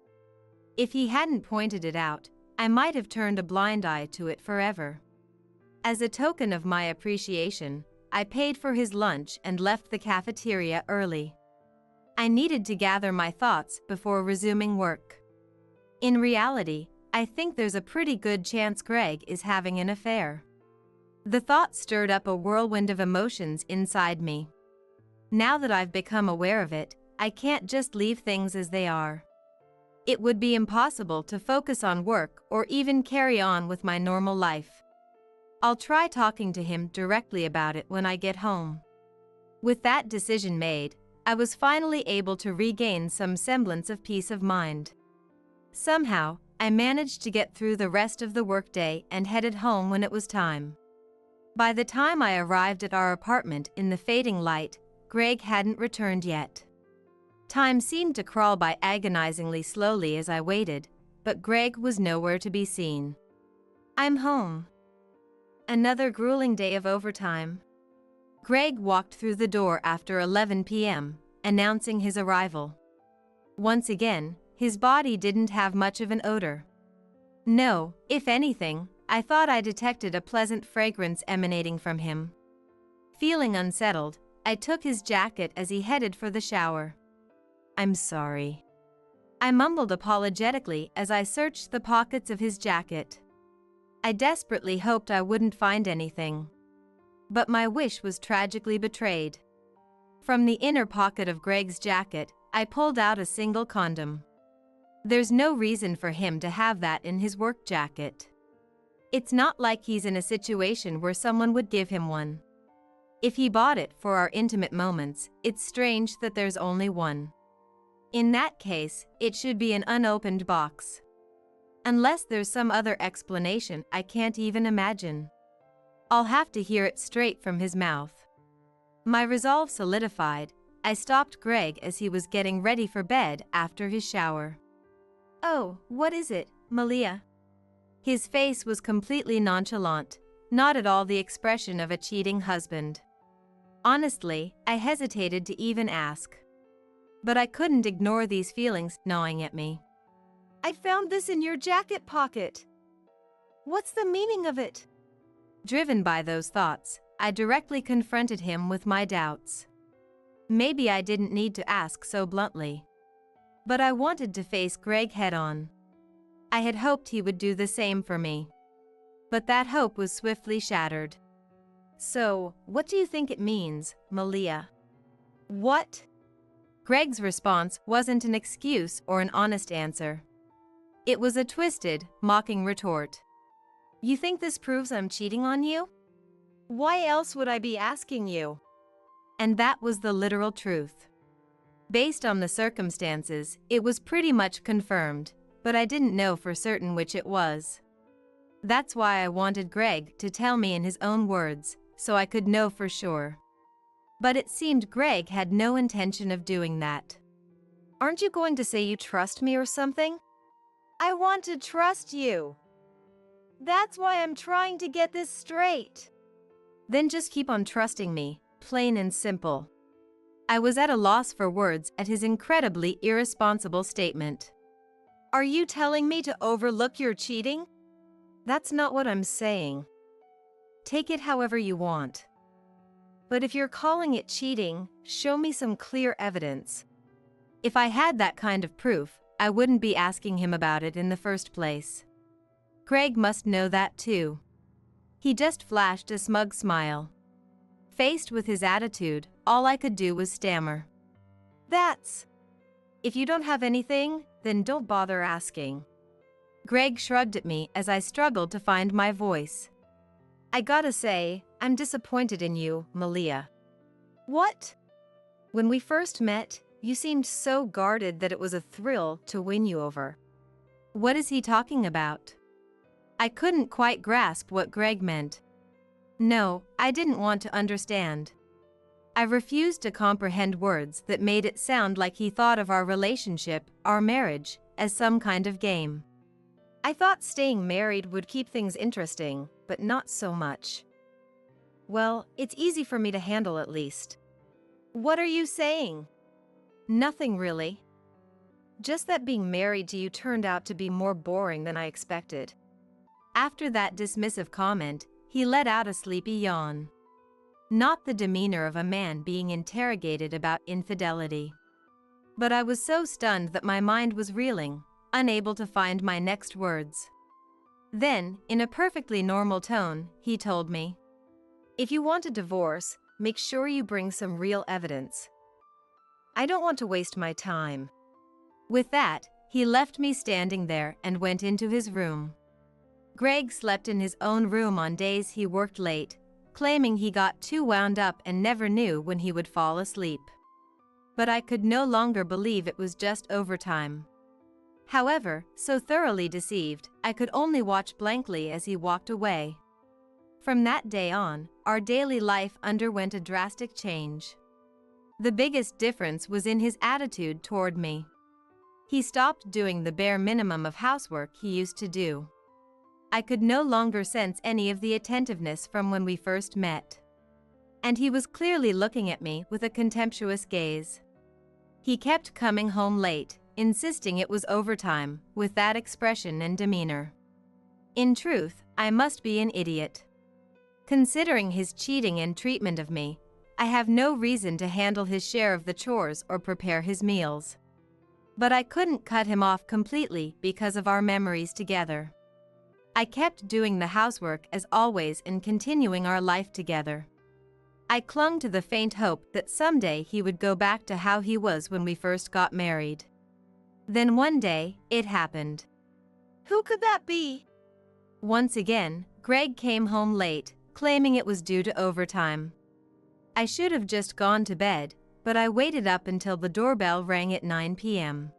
If he hadn't pointed it out, I might have turned a blind eye to it forever. As a token of my appreciation, I paid for his lunch and left the cafeteria early. I needed to gather my thoughts before resuming work. In reality, I think there's a pretty good chance Greg is having an affair. The thought stirred up a whirlwind of emotions inside me. Now that I've become aware of it, I can't just leave things as they are. It would be impossible to focus on work or even carry on with my normal life. I'll try talking to him directly about it when I get home. With that decision made, I was finally able to regain some semblance of peace of mind. Somehow, I managed to get through the rest of the workday and headed home when it was time. By the time I arrived at our apartment in the fading light, Greg hadn't returned yet. Time seemed to crawl by agonizingly slowly as I waited, but Greg was nowhere to be seen. I'm home. Another grueling day of overtime. Greg walked through the door after 11 p.m., announcing his arrival. Once again, his body didn't have much of an odor. No, if anything, I thought I detected a pleasant fragrance emanating from him. Feeling unsettled, I took his jacket as he headed for the shower. I'm sorry. I mumbled apologetically as I searched the pockets of his jacket. I desperately hoped I wouldn't find anything. But my wish was tragically betrayed. From the inner pocket of Greg's jacket, I pulled out a single condom. There's no reason for him to have that in his work jacket. It's not like he's in a situation where someone would give him one. If he bought it for our intimate moments, it's strange that there's only one. In that case, it should be an unopened box. Unless there's some other explanation I can't even imagine. I'll have to hear it straight from his mouth. My resolve solidified, I stopped Greg as he was getting ready for bed after his shower. Oh, what is it, Malia? His face was completely nonchalant, not at all the expression of a cheating husband. Honestly, I hesitated to even ask. But I couldn't ignore these feelings gnawing at me. I found this in your jacket pocket. What's the meaning of it? Driven by those thoughts, I directly confronted him with my doubts. Maybe I didn't need to ask so bluntly. But I wanted to face Greg head-on. I had hoped he would do the same for me. But that hope was swiftly shattered. So, what do you think it means, Malia? What? Greg's response wasn't an excuse or an honest answer. It was a twisted, mocking retort. You think this proves I'm cheating on you? Why else would I be asking you? And that was the literal truth. Based on the circumstances, it was pretty much confirmed, but I didn't know for certain which it was. That's why I wanted Greg to tell me in his own words, so I could know for sure. But it seemed Greg had no intention of doing that. Aren't you going to say you trust me or something? I want to trust you. That's why I'm trying to get this straight. Then just keep on trusting me, plain and simple. I was at a loss for words at his incredibly irresponsible statement. Are you telling me to overlook your cheating? That's not what I'm saying. Take it however you want. But if you're calling it cheating, show me some clear evidence. If I had that kind of proof, I wouldn't be asking him about it in the first place. Greg must know that too. He just flashed a smug smile. Faced with his attitude, all I could do was stammer. That's... If you don't have anything, then don't bother asking. Greg shrugged at me as I struggled to find my voice. I gotta say, I'm disappointed in you, Malia. What? When we first met, you seemed so guarded that it was a thrill to win you over. What is he talking about? I couldn't quite grasp what Greg meant. No, I didn't want to understand. I refused to comprehend words that made it sound like he thought of our relationship, our marriage, as some kind of game. I thought staying married would keep things interesting, but not so much. Well, it's easy for me to handle at least. What are you saying? Nothing really. Just that being married to you turned out to be more boring than I expected. After that dismissive comment, he let out a sleepy yawn. Not the demeanor of a man being interrogated about infidelity. But I was so stunned that my mind was reeling, unable to find my next words. Then, in a perfectly normal tone, he told me, "If you want a divorce, make sure you bring some real evidence. I don't want to waste my time." With that, he left me standing there and went into his room. Greg slept in his own room on days he worked late, claiming he got too wound up and never knew when he would fall asleep. But I could no longer believe it was just overtime. However, so thoroughly deceived, I could only watch blankly as he walked away. From that day on, our daily life underwent a drastic change. The biggest difference was in his attitude toward me. He stopped doing the bare minimum of housework he used to do. I could no longer sense any of the attentiveness from when we first met. And he was clearly looking at me with a contemptuous gaze. He kept coming home late, insisting it was overtime, with that expression and demeanor. In truth, I must be an idiot. Considering his cheating and treatment of me, I have no reason to handle his share of the chores or prepare his meals. But I couldn't cut him off completely because of our memories together. I kept doing the housework as always and continuing our life together. I clung to the faint hope that someday he would go back to how he was when we first got married. Then one day, it happened. Who could that be? Once again, Greg came home late, claiming it was due to overtime. I should have just gone to bed, but I waited up until the doorbell rang at 9 p.m.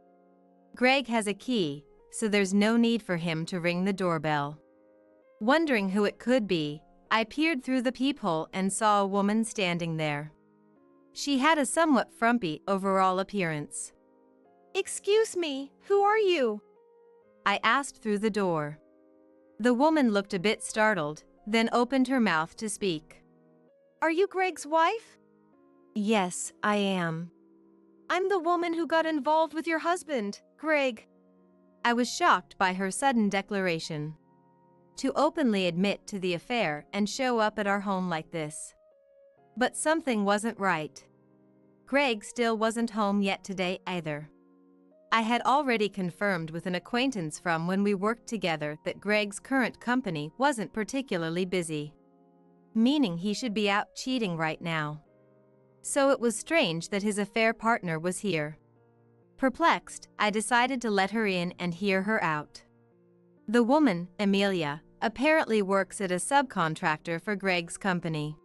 Greg has a key, so there's no need for him to ring the doorbell. Wondering who it could be, I peered through the peephole and saw a woman standing there. She had a somewhat frumpy overall appearance. "Excuse me, who are you?" I asked through the door. The woman looked a bit startled, then opened her mouth to speak. "Are you Greg's wife?" Yes, I am. I'm the woman who got involved with your husband, Greg. I was shocked by her sudden declaration. To openly admit to the affair and show up at our home like this. But something wasn't right. Greg still wasn't home yet today either. I had already confirmed with an acquaintance from when we worked together that Greg's current company wasn't particularly busy. Meaning he should be out cheating right now. So it was strange that his affair partner was here. Perplexed, I decided to let her in and hear her out. The woman, Amelia, apparently works at a subcontractor for Greg's company.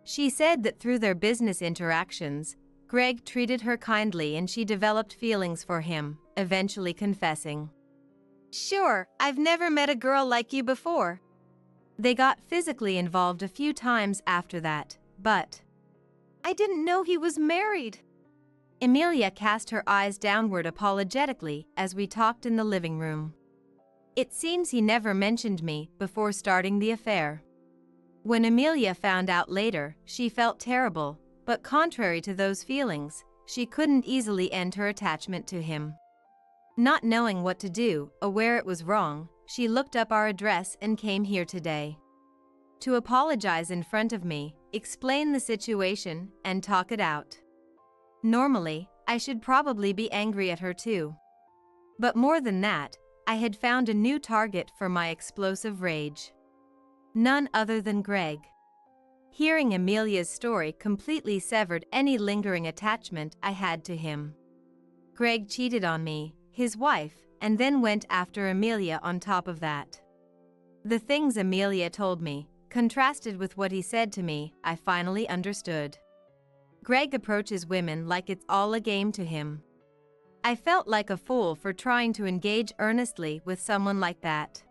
She said that through their business interactions, Greg treated her kindly and she developed feelings for him, eventually confessing. Sure, I've never met a girl like you before. They got physically involved a few times after that, but I didn't know he was married. Amelia cast her eyes downward apologetically as we talked in the living room. It seems he never mentioned me before starting the affair. When Amelia found out later, she felt terrible, but contrary to those feelings, she couldn't easily end her attachment to him. Not knowing what to do, aware it was wrong, she looked up our address and came here today. To apologize in front of me, explain the situation, and talk it out. Normally, I should probably be angry at her too. But more than that, I had found a new target for my explosive rage. None other than Greg. Hearing Amelia's story completely severed any lingering attachment I had to him. Greg cheated on me, his wife, and then went after Amelia on top of that. The things Amelia told me, contrasted with what he said to me, I finally understood. Greg approaches women like it's all a game to him. I felt like a fool for trying to engage earnestly with someone like that.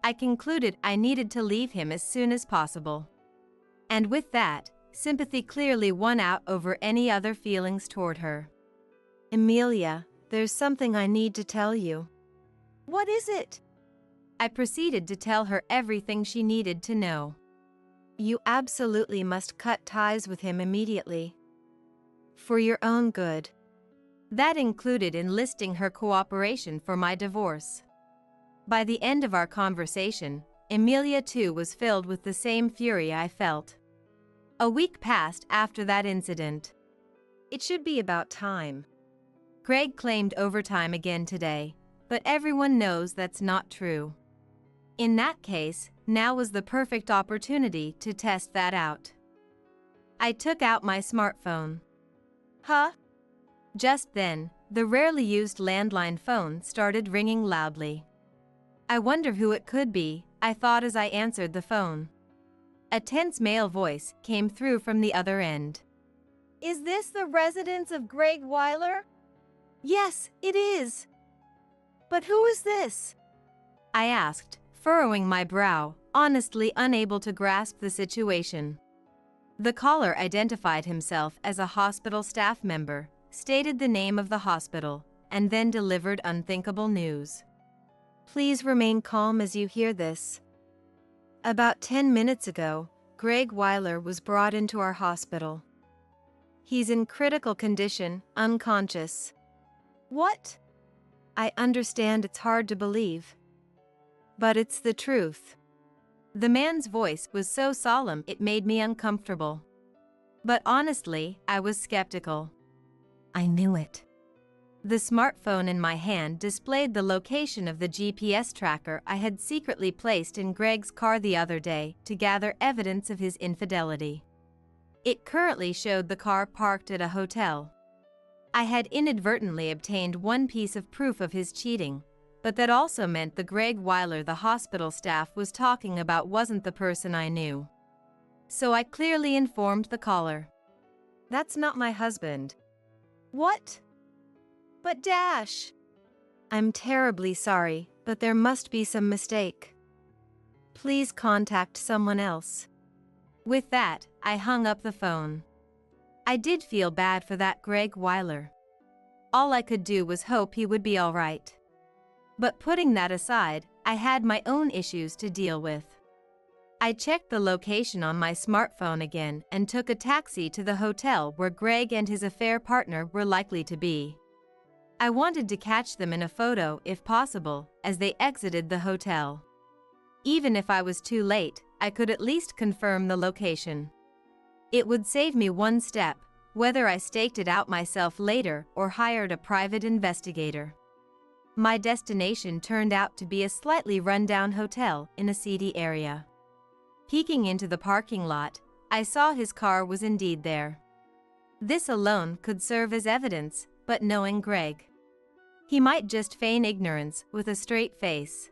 I concluded I needed to leave him as soon as possible. And with that, sympathy clearly won out over any other feelings toward her. Amelia, there's something I need to tell you. What is it? I proceeded to tell her everything she needed to know. You absolutely must cut ties with him immediately. For your own good. That included enlisting her cooperation for my divorce. By the end of our conversation, Amelia too was filled with the same fury I felt. A week passed after that incident. It should be about time. Greg claimed overtime again today, but everyone knows that's not true. In that case, now was the perfect opportunity to test that out. I took out my smartphone. Huh? Just then, the rarely used landline phone started ringing loudly. I wonder who it could be, I thought as I answered the phone. A tense male voice came through from the other end. Is this the residence of Greg Weiler? Yes, it is. But who is this? I asked, furrowing my brow, honestly unable to grasp the situation. The caller identified himself as a hospital staff member, stated the name of the hospital, and then delivered unthinkable news. Please remain calm as you hear this. About 10 minutes ago, Greg Weiler was brought into our hospital. He's in critical condition, unconscious. What? I understand it's hard to believe. But it's the truth. The man's voice was so solemn it made me uncomfortable. But honestly, I was skeptical. I knew it. The smartphone in my hand displayed the location of the GPS tracker I had secretly placed in Greg's car the other day to gather evidence of his infidelity. It currently showed the car parked at a hotel. I had inadvertently obtained one piece of proof of his cheating, but that also meant the Greg Weiler the hospital staff was talking about wasn't the person I knew. So I clearly informed the caller. That's not my husband. What? But Dash. I'm terribly sorry, but there must be some mistake. Please contact someone else. With that, I hung up the phone. I did feel bad for that Greg Weiler. All I could do was hope he would be all right. But putting that aside, I had my own issues to deal with. I checked the location on my smartphone again and took a taxi to the hotel where Greg and his affair partner were likely to be. I wanted to catch them in a photo if possible as they exited the hotel. Even if I was too late, I could at least confirm the location. It would save me one step, whether I staked it out myself later or hired a private investigator. My destination turned out to be a slightly run-down hotel in a seedy area. Peeking into the parking lot, I saw his car was indeed there. This alone could serve as evidence, but knowing Greg, he might just feign ignorance with a straight face.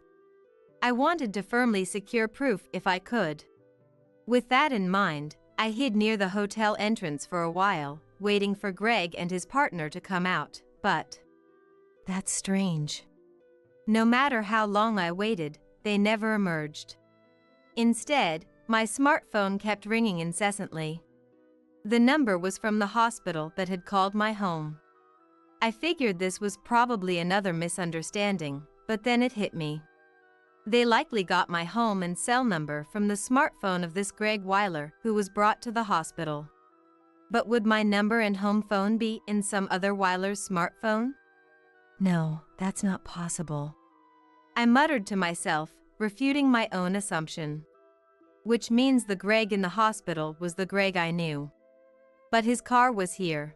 I wanted to firmly secure proof if I could. With that in mind, I hid near the hotel entrance for a while, waiting for Greg and his partner to come out, but that's strange. No matter how long I waited, they never emerged. Instead, my smartphone kept ringing incessantly. The number was from the hospital that had called my home. I figured this was probably another misunderstanding, but then it hit me. They likely got my home and cell number from the smartphone of this Greg Weiler who was brought to the hospital. But would my number and home phone be in some other Weiler's smartphone? No, that's not possible. I muttered to myself, refuting my own assumption. Which means the Greg in the hospital was the Greg I knew. But his car was here.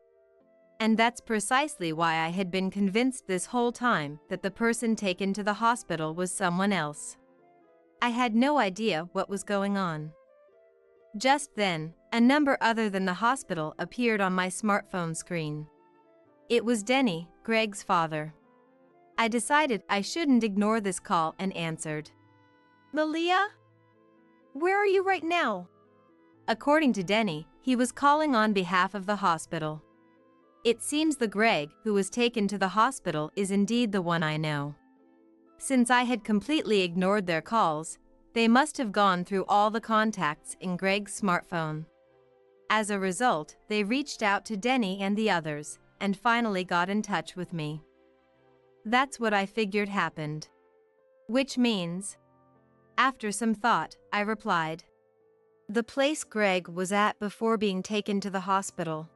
And that's precisely why I had been convinced this whole time that the person taken to the hospital was someone else. I had no idea what was going on. Just then, a number other than the hospital appeared on my smartphone screen. It was Denny, Greg's father. I decided I shouldn't ignore this call and answered. Malia? Where are you right now? According to Denny, he was calling on behalf of the hospital. It seems the Greg who was taken to the hospital is indeed the one I know. Since I had completely ignored their calls, they must have gone through all the contacts in Greg's smartphone. As a result, they reached out to Denny and the others, and finally got in touch with me. That's what I figured happened. Which means, after some thought, I replied, the place Greg was at before being taken to the hospital.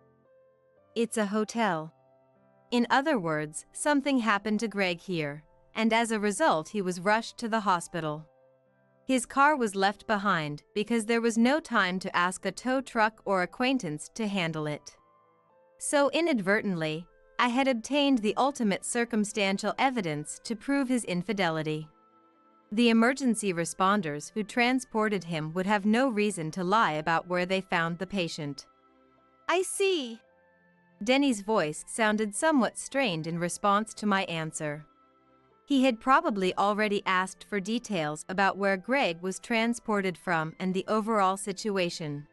It's a hotel. In other words, something happened to Greg here, and as a result he was rushed to the hospital. His car was left behind because there was no time to ask a tow truck or acquaintance to handle it. So inadvertently, I had obtained the ultimate circumstantial evidence to prove his infidelity. The emergency responders who transported him would have no reason to lie about where they found the patient. I see. Denny's voice sounded somewhat strained in response to my answer. He had probably already asked for details about where Greg was transported from and the overall situation.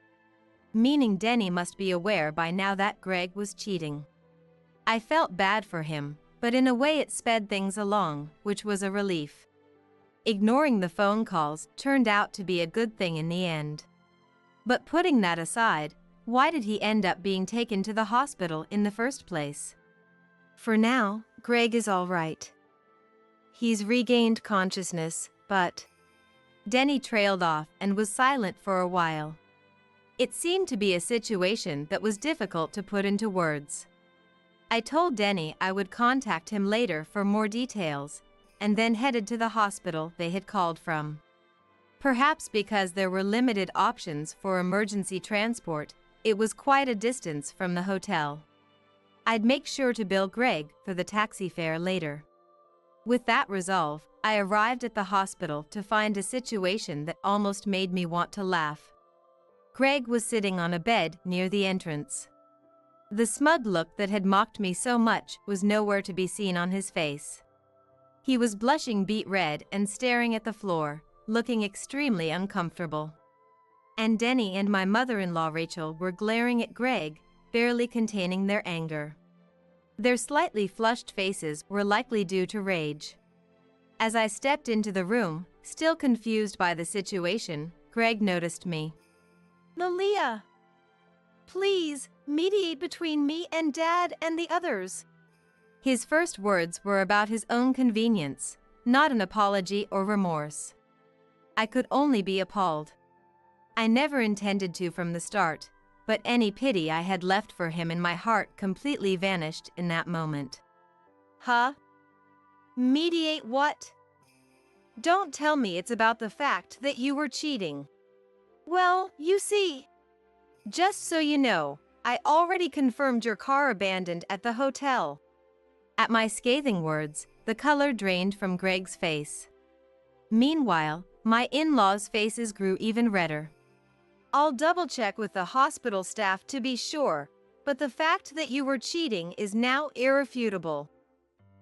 Meaning Denny must be aware by now that Greg was cheating. I felt bad for him, but in a way it sped things along, which was a relief. Ignoring the phone calls turned out to be a good thing in the end. But putting that aside, why did he end up being taken to the hospital in the first place? For now, Greg is all right. He's regained consciousness, but... Denny trailed off and was silent for a while. It seemed to be a situation that was difficult to put into words. I told Denny I would contact him later for more details, and then headed to the hospital they had called from. Perhaps because there were limited options for emergency transport, it was quite a distance from the hotel. I'd make sure to bill Greg for the taxi fare later. With that resolve, I arrived at the hospital to find a situation that almost made me want to laugh. Greg was sitting on a bed near the entrance. The smug look that had mocked me so much was nowhere to be seen on his face. He was blushing beet red and staring at the floor, looking extremely uncomfortable. And Denny and my mother-in-law Rachel were glaring at Greg, barely containing their anger. Their slightly flushed faces were likely due to rage. As I stepped into the room, still confused by the situation, Greg noticed me. Malia! Please, mediate between me and Dad and the others. His first words were about his own convenience, not an apology or remorse. I could only be appalled. I never intended to from the start, but any pity I had left for him in my heart completely vanished in that moment. Huh? Mediate what? Don't tell me it's about the fact that you were cheating. Well, you see. Just so you know, I already confirmed your car abandoned at the hotel. At my scathing words, the color drained from Greg's face. Meanwhile, my in-laws' faces grew even redder. I'll double-check with the hospital staff to be sure, but the fact that you were cheating is now irrefutable.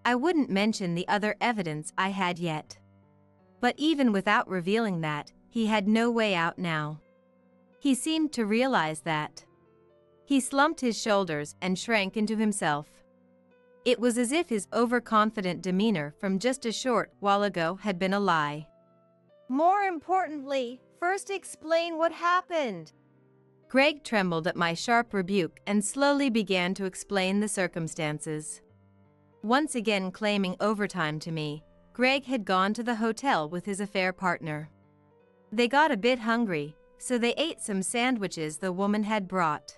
I wouldn't mention the other evidence I had yet. But even without revealing that, he had no way out now. He seemed to realize that. He slumped his shoulders and shrank into himself. It was as if his overconfident demeanor from just a short while ago had been a lie. More importantly, first explain what happened. Greg trembled at my sharp rebuke and slowly began to explain the circumstances. Once again claiming overtime to me, Greg had gone to the hotel with his affair partner. They got a bit hungry, so they ate some sandwiches the woman had brought.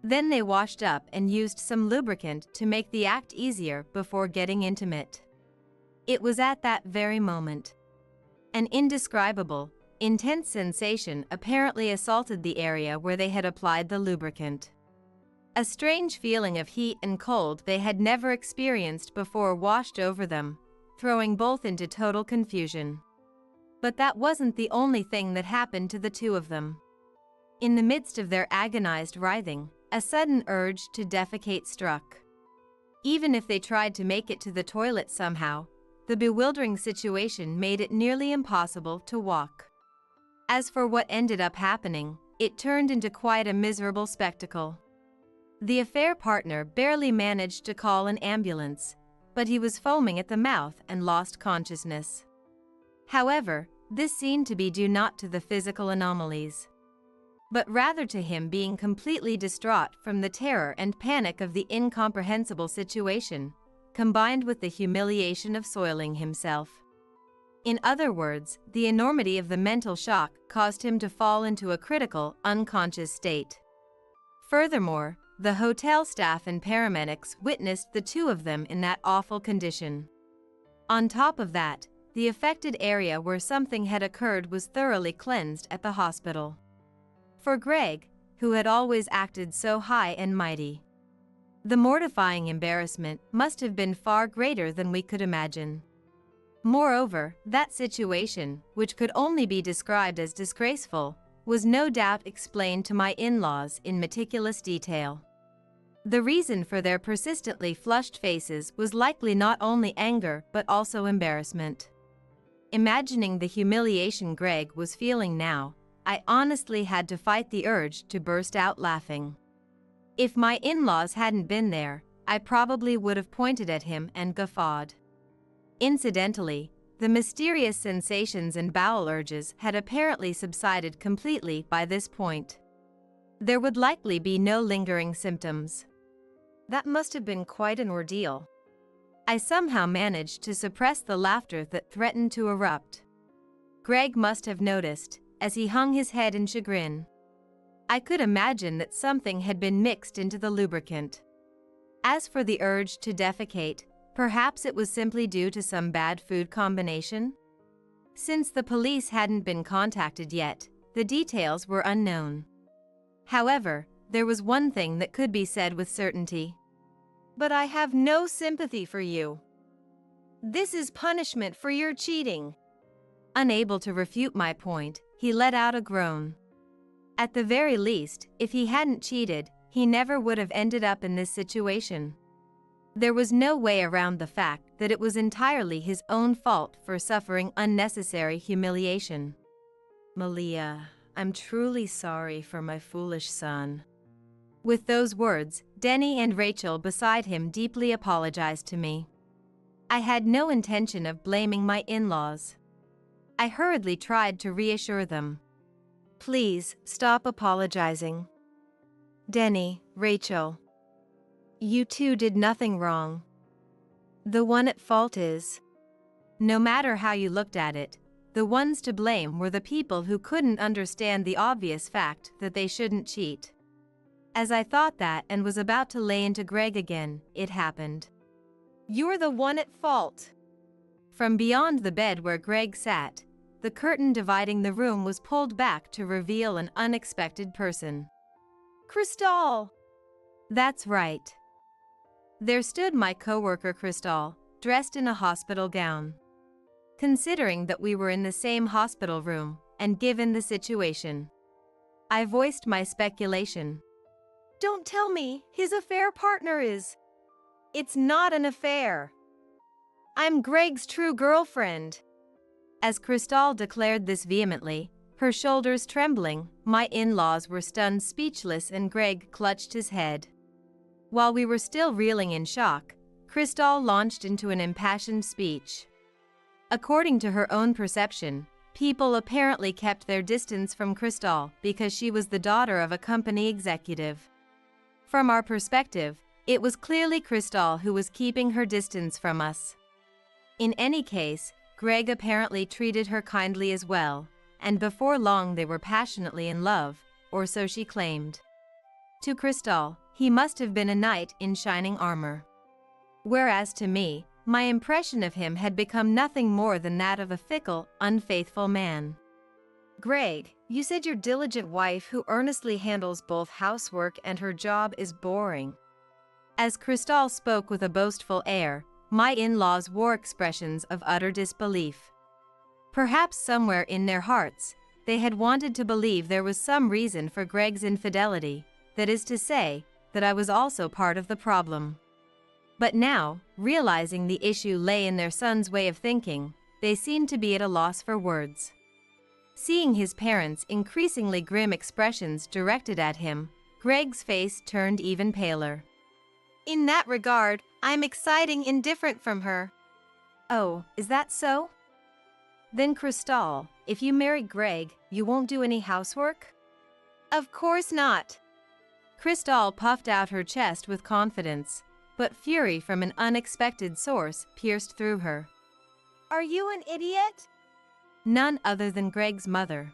Then they washed up and used some lubricant to make the act easier before getting intimate. It was at that very moment. An indescribable, intense sensation apparently assaulted the area where they had applied the lubricant. A strange feeling of heat and cold they had never experienced before washed over them, throwing both into total confusion. But that wasn't the only thing that happened to the two of them. In the midst of their agonized writhing, a sudden urge to defecate struck. Even if they tried to make it to the toilet somehow, the bewildering situation made it nearly impossible to walk. As for what ended up happening, it turned into quite a miserable spectacle. The affair partner barely managed to call an ambulance, but he was foaming at the mouth and lost consciousness. However, this seemed to be due not to the physical anomalies, but rather to him being completely distraught from the terror and panic of the incomprehensible situation, combined with the humiliation of soiling himself. In other words, the enormity of the mental shock caused him to fall into a critical, unconscious state. Furthermore, the hotel staff and paramedics witnessed the two of them in that awful condition. On top of that, the affected area where something had occurred was thoroughly cleansed at the hospital. For Greg, who had always acted so high and mighty, the mortifying embarrassment must have been far greater than we could imagine. Moreover, that situation, which could only be described as disgraceful, was no doubt explained to my in-laws in meticulous detail. The reason for their persistently flushed faces was likely not only anger but also embarrassment. Imagining the humiliation Greg was feeling now, I honestly had to fight the urge to burst out laughing. If my in-laws hadn't been there, I probably would have pointed at him and guffawed. Incidentally, the mysterious sensations and bowel urges had apparently subsided completely by this point. There would likely be no lingering symptoms. That must have been quite an ordeal. I somehow managed to suppress the laughter that threatened to erupt. Greg must have noticed, as he hung his head in chagrin. I could imagine that something had been mixed into the lubricant. As for the urge to defecate, perhaps it was simply due to some bad food combination? Since the police hadn't been contacted yet, the details were unknown. However, there was one thing that could be said with certainty. But I have no sympathy for you. This is punishment for your cheating. Unable to refute my point, he let out a groan. At the very least, if he hadn't cheated, he never would have ended up in this situation. There was no way around the fact that it was entirely his own fault for suffering unnecessary humiliation. Malia, I'm truly sorry for my foolish son. With those words, Denny and Rachel beside him deeply apologized to me. I had no intention of blaming my in-laws. I hurriedly tried to reassure them. Please, stop apologizing. Denny, Rachel, you two did nothing wrong. The one at fault is... No matter how you looked at it, the ones to blame were the people who couldn't understand the obvious fact that they shouldn't cheat. As I thought that and was about to lay into Greg again, it happened. "You're the one at fault." From beyond the bed where Greg sat, the curtain dividing the room was pulled back to reveal an unexpected person. "Crystal!" That's right. There stood my coworker Crystal, dressed in a hospital gown. Considering that we were in the same hospital room, and given the situation, I voiced my speculation. "Don't tell me his affair partner is..." "It's not an affair. I'm Greg's true girlfriend." As Crystal declared this vehemently, her shoulders trembling, my in-laws were stunned speechless and Greg clutched his head. While we were still reeling in shock, Crystal launched into an impassioned speech. According to her own perception, people apparently kept their distance from Crystal because she was the daughter of a company executive. From our perspective, it was clearly Crystal who was keeping her distance from us. In any case, Greg apparently treated her kindly as well, and before long they were passionately in love, or so she claimed. To Crystal, he must have been a knight in shining armor. Whereas to me, my impression of him had become nothing more than that of a fickle, unfaithful man. "Greg, you said your diligent wife who earnestly handles both housework and her job is boring." As Crystal spoke with a boastful air, my in-laws wore expressions of utter disbelief. Perhaps somewhere in their hearts, they had wanted to believe there was some reason for Greg's infidelity, that is to say, that I was also part of the problem. But now, realizing the issue lay in their son's way of thinking, they seemed to be at a loss for words. Seeing his parents' increasingly grim expressions directed at him, Greg's face turned even paler. "In that regard, I'm exciting indifferent from her." "Oh, is that so? Then Crystal, if you marry Greg, you won't do any housework?" "Of course not." Crystal puffed out her chest with confidence, but fury from an unexpected source pierced through her. "Are you an idiot?" None other than Greg's mother.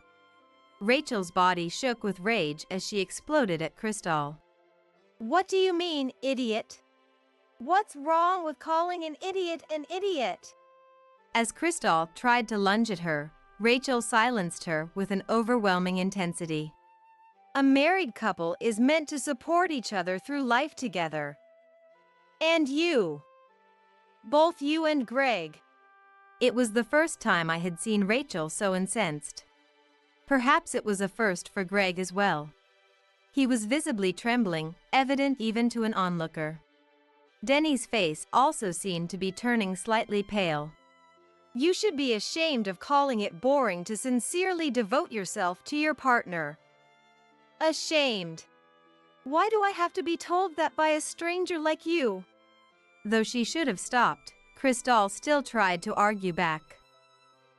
Rachel's body shook with rage as she exploded at Crystal. "What do you mean, idiot? What's wrong with calling an idiot an idiot?" As Crystal tried to lunge at her, Rachel silenced her with an overwhelming intensity. "A married couple is meant to support each other through life together. And you. Both you and Greg." It was the first time I had seen Rachel so incensed. Perhaps it was a first for Greg as well. He was visibly trembling, evident even to an onlooker. Denny's face also seemed to be turning slightly pale. "You should be ashamed of calling it boring to sincerely devote yourself to your partner. Ashamed. Why do I have to be told that by a stranger like you?" Though she should have stopped, Crystal still tried to argue back.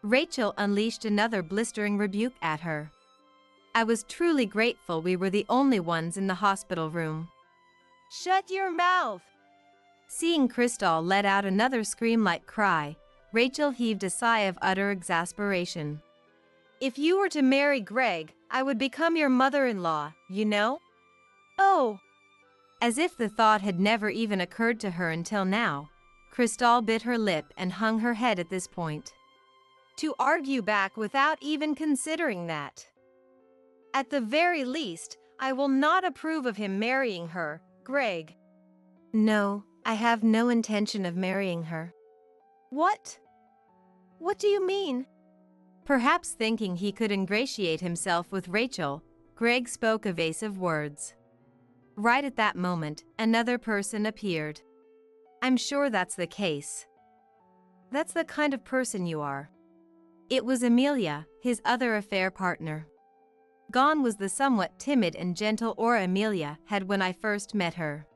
Rachel unleashed another blistering rebuke at her. I was truly grateful we were the only ones in the hospital room. "Shut your mouth!" Seeing Crystal let out another scream-like cry, Rachel heaved a sigh of utter exasperation. "If you were to marry Greg, I would become your mother-in-law, you know?" "Oh!" As if the thought had never even occurred to her until now, Crystal bit her lip and hung her head at this point. To argue back without even considering that. "At the very least, I will not approve of him marrying her, Greg." "No, I have no intention of marrying her." "What? What do you mean?" Perhaps thinking he could ingratiate himself with Rachel, Greg spoke evasive words. Right at that moment, another person appeared. "I'm sure that's the case. That's the kind of person you are." It was Amelia, his other affair partner. Gone was the somewhat timid and gentle aura Amelia had when I first met her.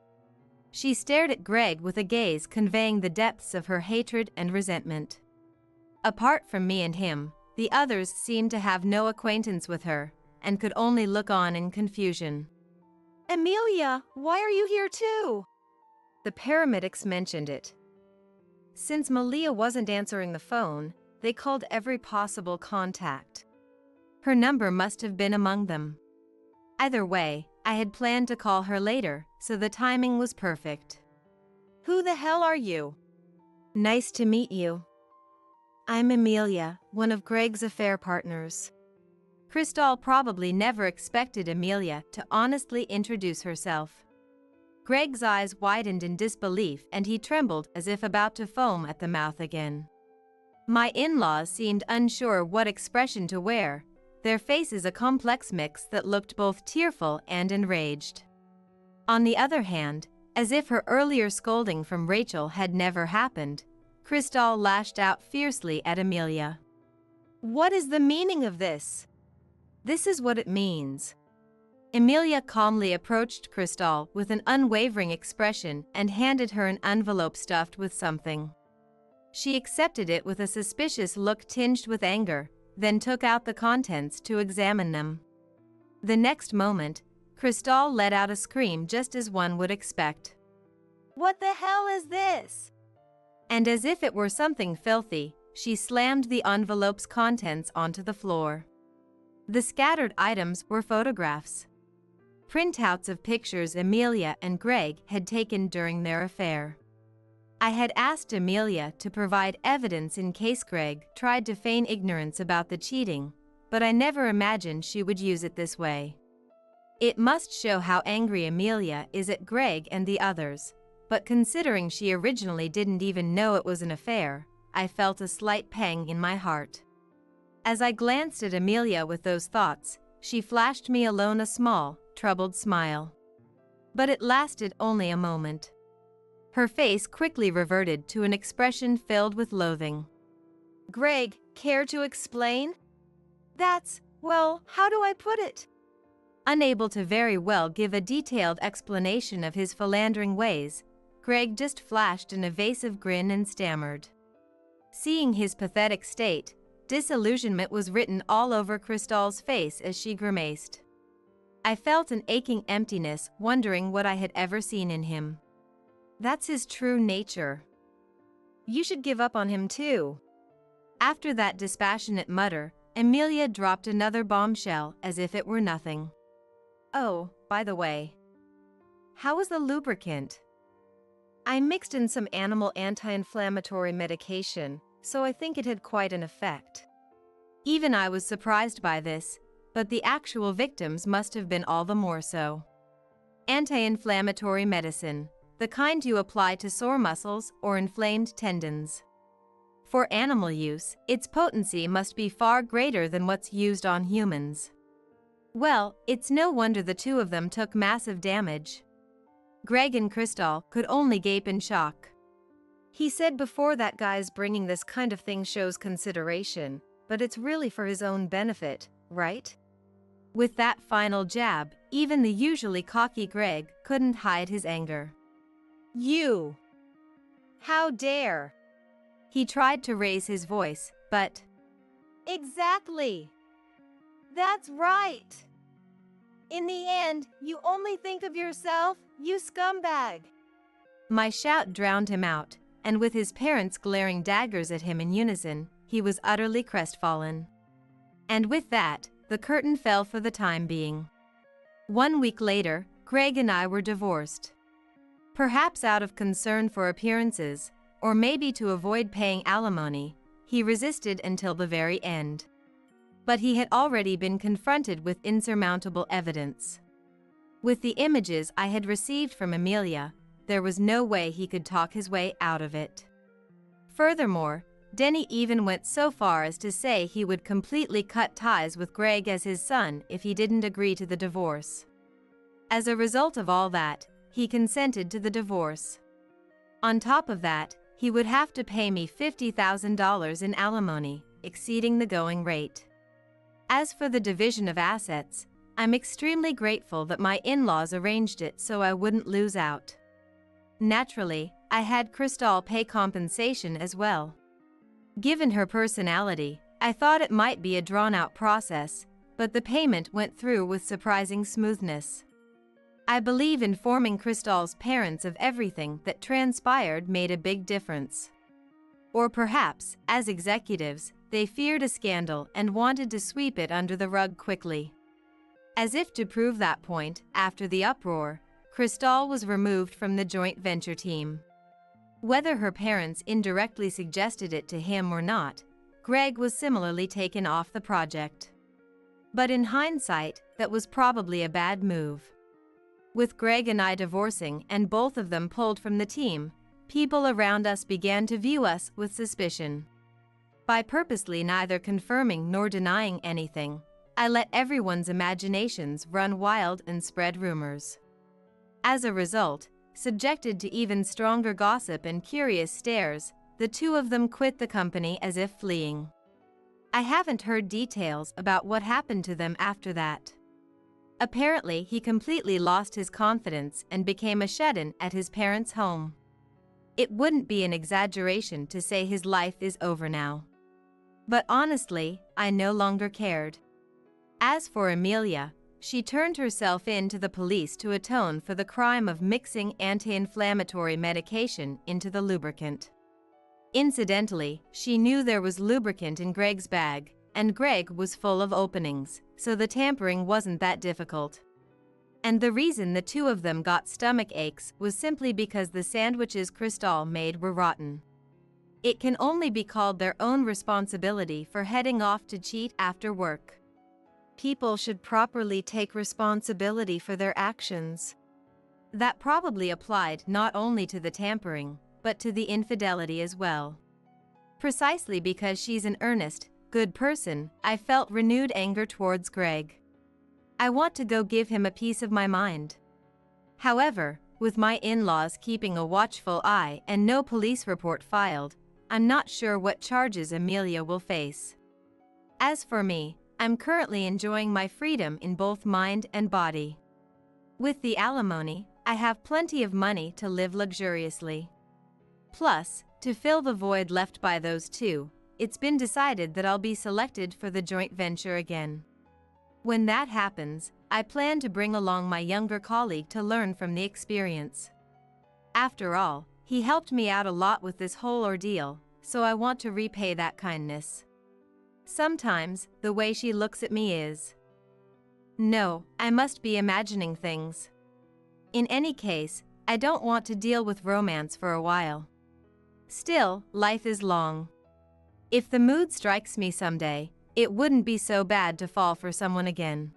She stared at Greg with a gaze conveying the depths of her hatred and resentment. Apart from me and him, the others seemed to have no acquaintance with her, and could only look on in confusion. "Amelia, why are you here too?" The paramedics mentioned it. Since Malia wasn't answering the phone, They called every possible contact. Her number must have been among them. Either way, I had planned to call her later, so the timing was perfect. Who the hell are you? Nice to meet you. I'm Amelia, one of Greg's affair partners. Crystal probably never expected Amelia to honestly introduce herself. Greg's eyes widened in disbelief and he trembled as if about to foam at the mouth again. My in-laws seemed unsure what expression to wear, their faces a complex mix that looked both tearful and enraged. On the other hand, as if her earlier scolding from Rachel had never happened, Crystal lashed out fiercely at Amelia. What is the meaning of this? This is what it means. Amelia calmly approached Crystal with an unwavering expression and handed her an envelope stuffed with something. She accepted it with a suspicious look tinged with anger, then took out the contents to examine them. The next moment, Crystal let out a scream just as one would expect. What the hell is this? And as if it were something filthy, she slammed the envelope's contents onto the floor. The scattered items were photographs. Printouts of pictures Amelia and Greg had taken during their affair. I had asked Amelia to provide evidence in case Greg tried to feign ignorance about the cheating, but I never imagined she would use it this way. It must show how angry Amelia is at Greg and the others, but considering she originally didn't even know it was an affair, I felt a slight pang in my heart. As I glanced at Amelia with those thoughts, she flashed me alone a small, troubled smile. But it lasted only a moment. Her face quickly reverted to an expression filled with loathing. Greg, care to explain? Well, how do I put it? Unable to very well give a detailed explanation of his philandering ways, Greg just flashed an evasive grin and stammered. Seeing his pathetic state, disillusionment was written all over Crystal's face as she grimaced. I felt an aching emptiness, wondering what I had ever seen in him. That's his true nature. You should give up on him too. After that dispassionate mutter, Amelia dropped another bombshell as if it were nothing. Oh, by the way, how was the lubricant? I mixed in some animal anti-inflammatory medication, so I think it had quite an effect. Even I was surprised by this, but the actual victims must have been all the more so. Anti-inflammatory medicine, the kind you apply to sore muscles or inflamed tendons. For animal use, its potency must be far greater than what's used on humans. Well, it's no wonder the two of them took massive damage. Greg and Crystal could only gape in shock. He said before that guy's bringing this kind of thing shows consideration, but it's really for his own benefit, right? With that final jab, even the usually cocky Greg couldn't hide his anger. You! How dare! He tried to raise his voice, but... Exactly! That's right! In the end, you only think of yourself, you scumbag! My shout drowned him out, and with his parents glaring daggers at him in unison, he was utterly crestfallen. And with that, the curtain fell for the time being. 1 week later, Greg and I were divorced. Perhaps out of concern for appearances, or maybe to avoid paying alimony, he resisted until the very end. But he had already been confronted with insurmountable evidence. With the images I had received from Amelia, there was no way he could talk his way out of it. Furthermore, Denny even went so far as to say he would completely cut ties with Greg as his son if he didn't agree to the divorce. As a result of all that, he consented to the divorce. On top of that, he would have to pay me $50,000 in alimony, exceeding the going rate. As for the division of assets, I'm extremely grateful that my in-laws arranged it so I wouldn't lose out. Naturally, I had Crystal pay compensation as well. Given her personality, I thought it might be a drawn-out process, but the payment went through with surprising smoothness. I believe informing Crystal's parents of everything that transpired made a big difference. Or perhaps, as executives, they feared a scandal and wanted to sweep it under the rug quickly. As if to prove that point, after the uproar, Cristal was removed from the joint venture team. Whether her parents indirectly suggested it to him or not, Greg was similarly taken off the project. But in hindsight, that was probably a bad move. With Greg and I divorcing and both of them pulled from the team, people around us began to view us with suspicion. By purposely neither confirming nor denying anything, I let everyone's imaginations run wild and spread rumors. As a result, subjected to even stronger gossip and curious stares, the two of them quit the company as if fleeing. I haven't heard details about what happened to them after that. Apparently, he completely lost his confidence and became a shut-in at his parents' home. It wouldn't be an exaggeration to say his life is over now. But honestly, I no longer cared. As for Amelia, she turned herself in to the police to atone for the crime of mixing anti-inflammatory medication into the lubricant. Incidentally, she knew there was lubricant in Greg's bag, and Greg was full of openings, so the tampering wasn't that difficult. And the reason the two of them got stomach aches was simply because the sandwiches Cristal made were rotten. It can only be called their own responsibility for heading off to cheat after work. People should properly take responsibility for their actions. That probably applied not only to the tampering, but to the infidelity as well. Precisely because she's an earnest, good person, I felt renewed anger towards Greg. I want to go give him a piece of my mind. However, with my in-laws keeping a watchful eye and no police report filed, I'm not sure what charges Amelia will face. As for me, I'm currently enjoying my freedom in both mind and body. With the alimony, I have plenty of money to live luxuriously. Plus, to fill the void left by those two, it's been decided that I'll be selected for the joint venture again. When that happens, I plan to bring along my younger colleague to learn from the experience. After all, he helped me out a lot with this whole ordeal, so I want to repay that kindness. Sometimes, the way she looks at me is... No, I must be imagining things. In any case, I don't want to deal with romance for a while. Still, life is long. If the mood strikes me someday, it wouldn't be so bad to fall for someone again.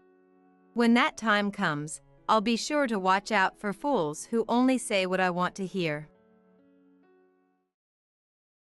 When that time comes, I'll be sure to watch out for fools who only say what I want to hear.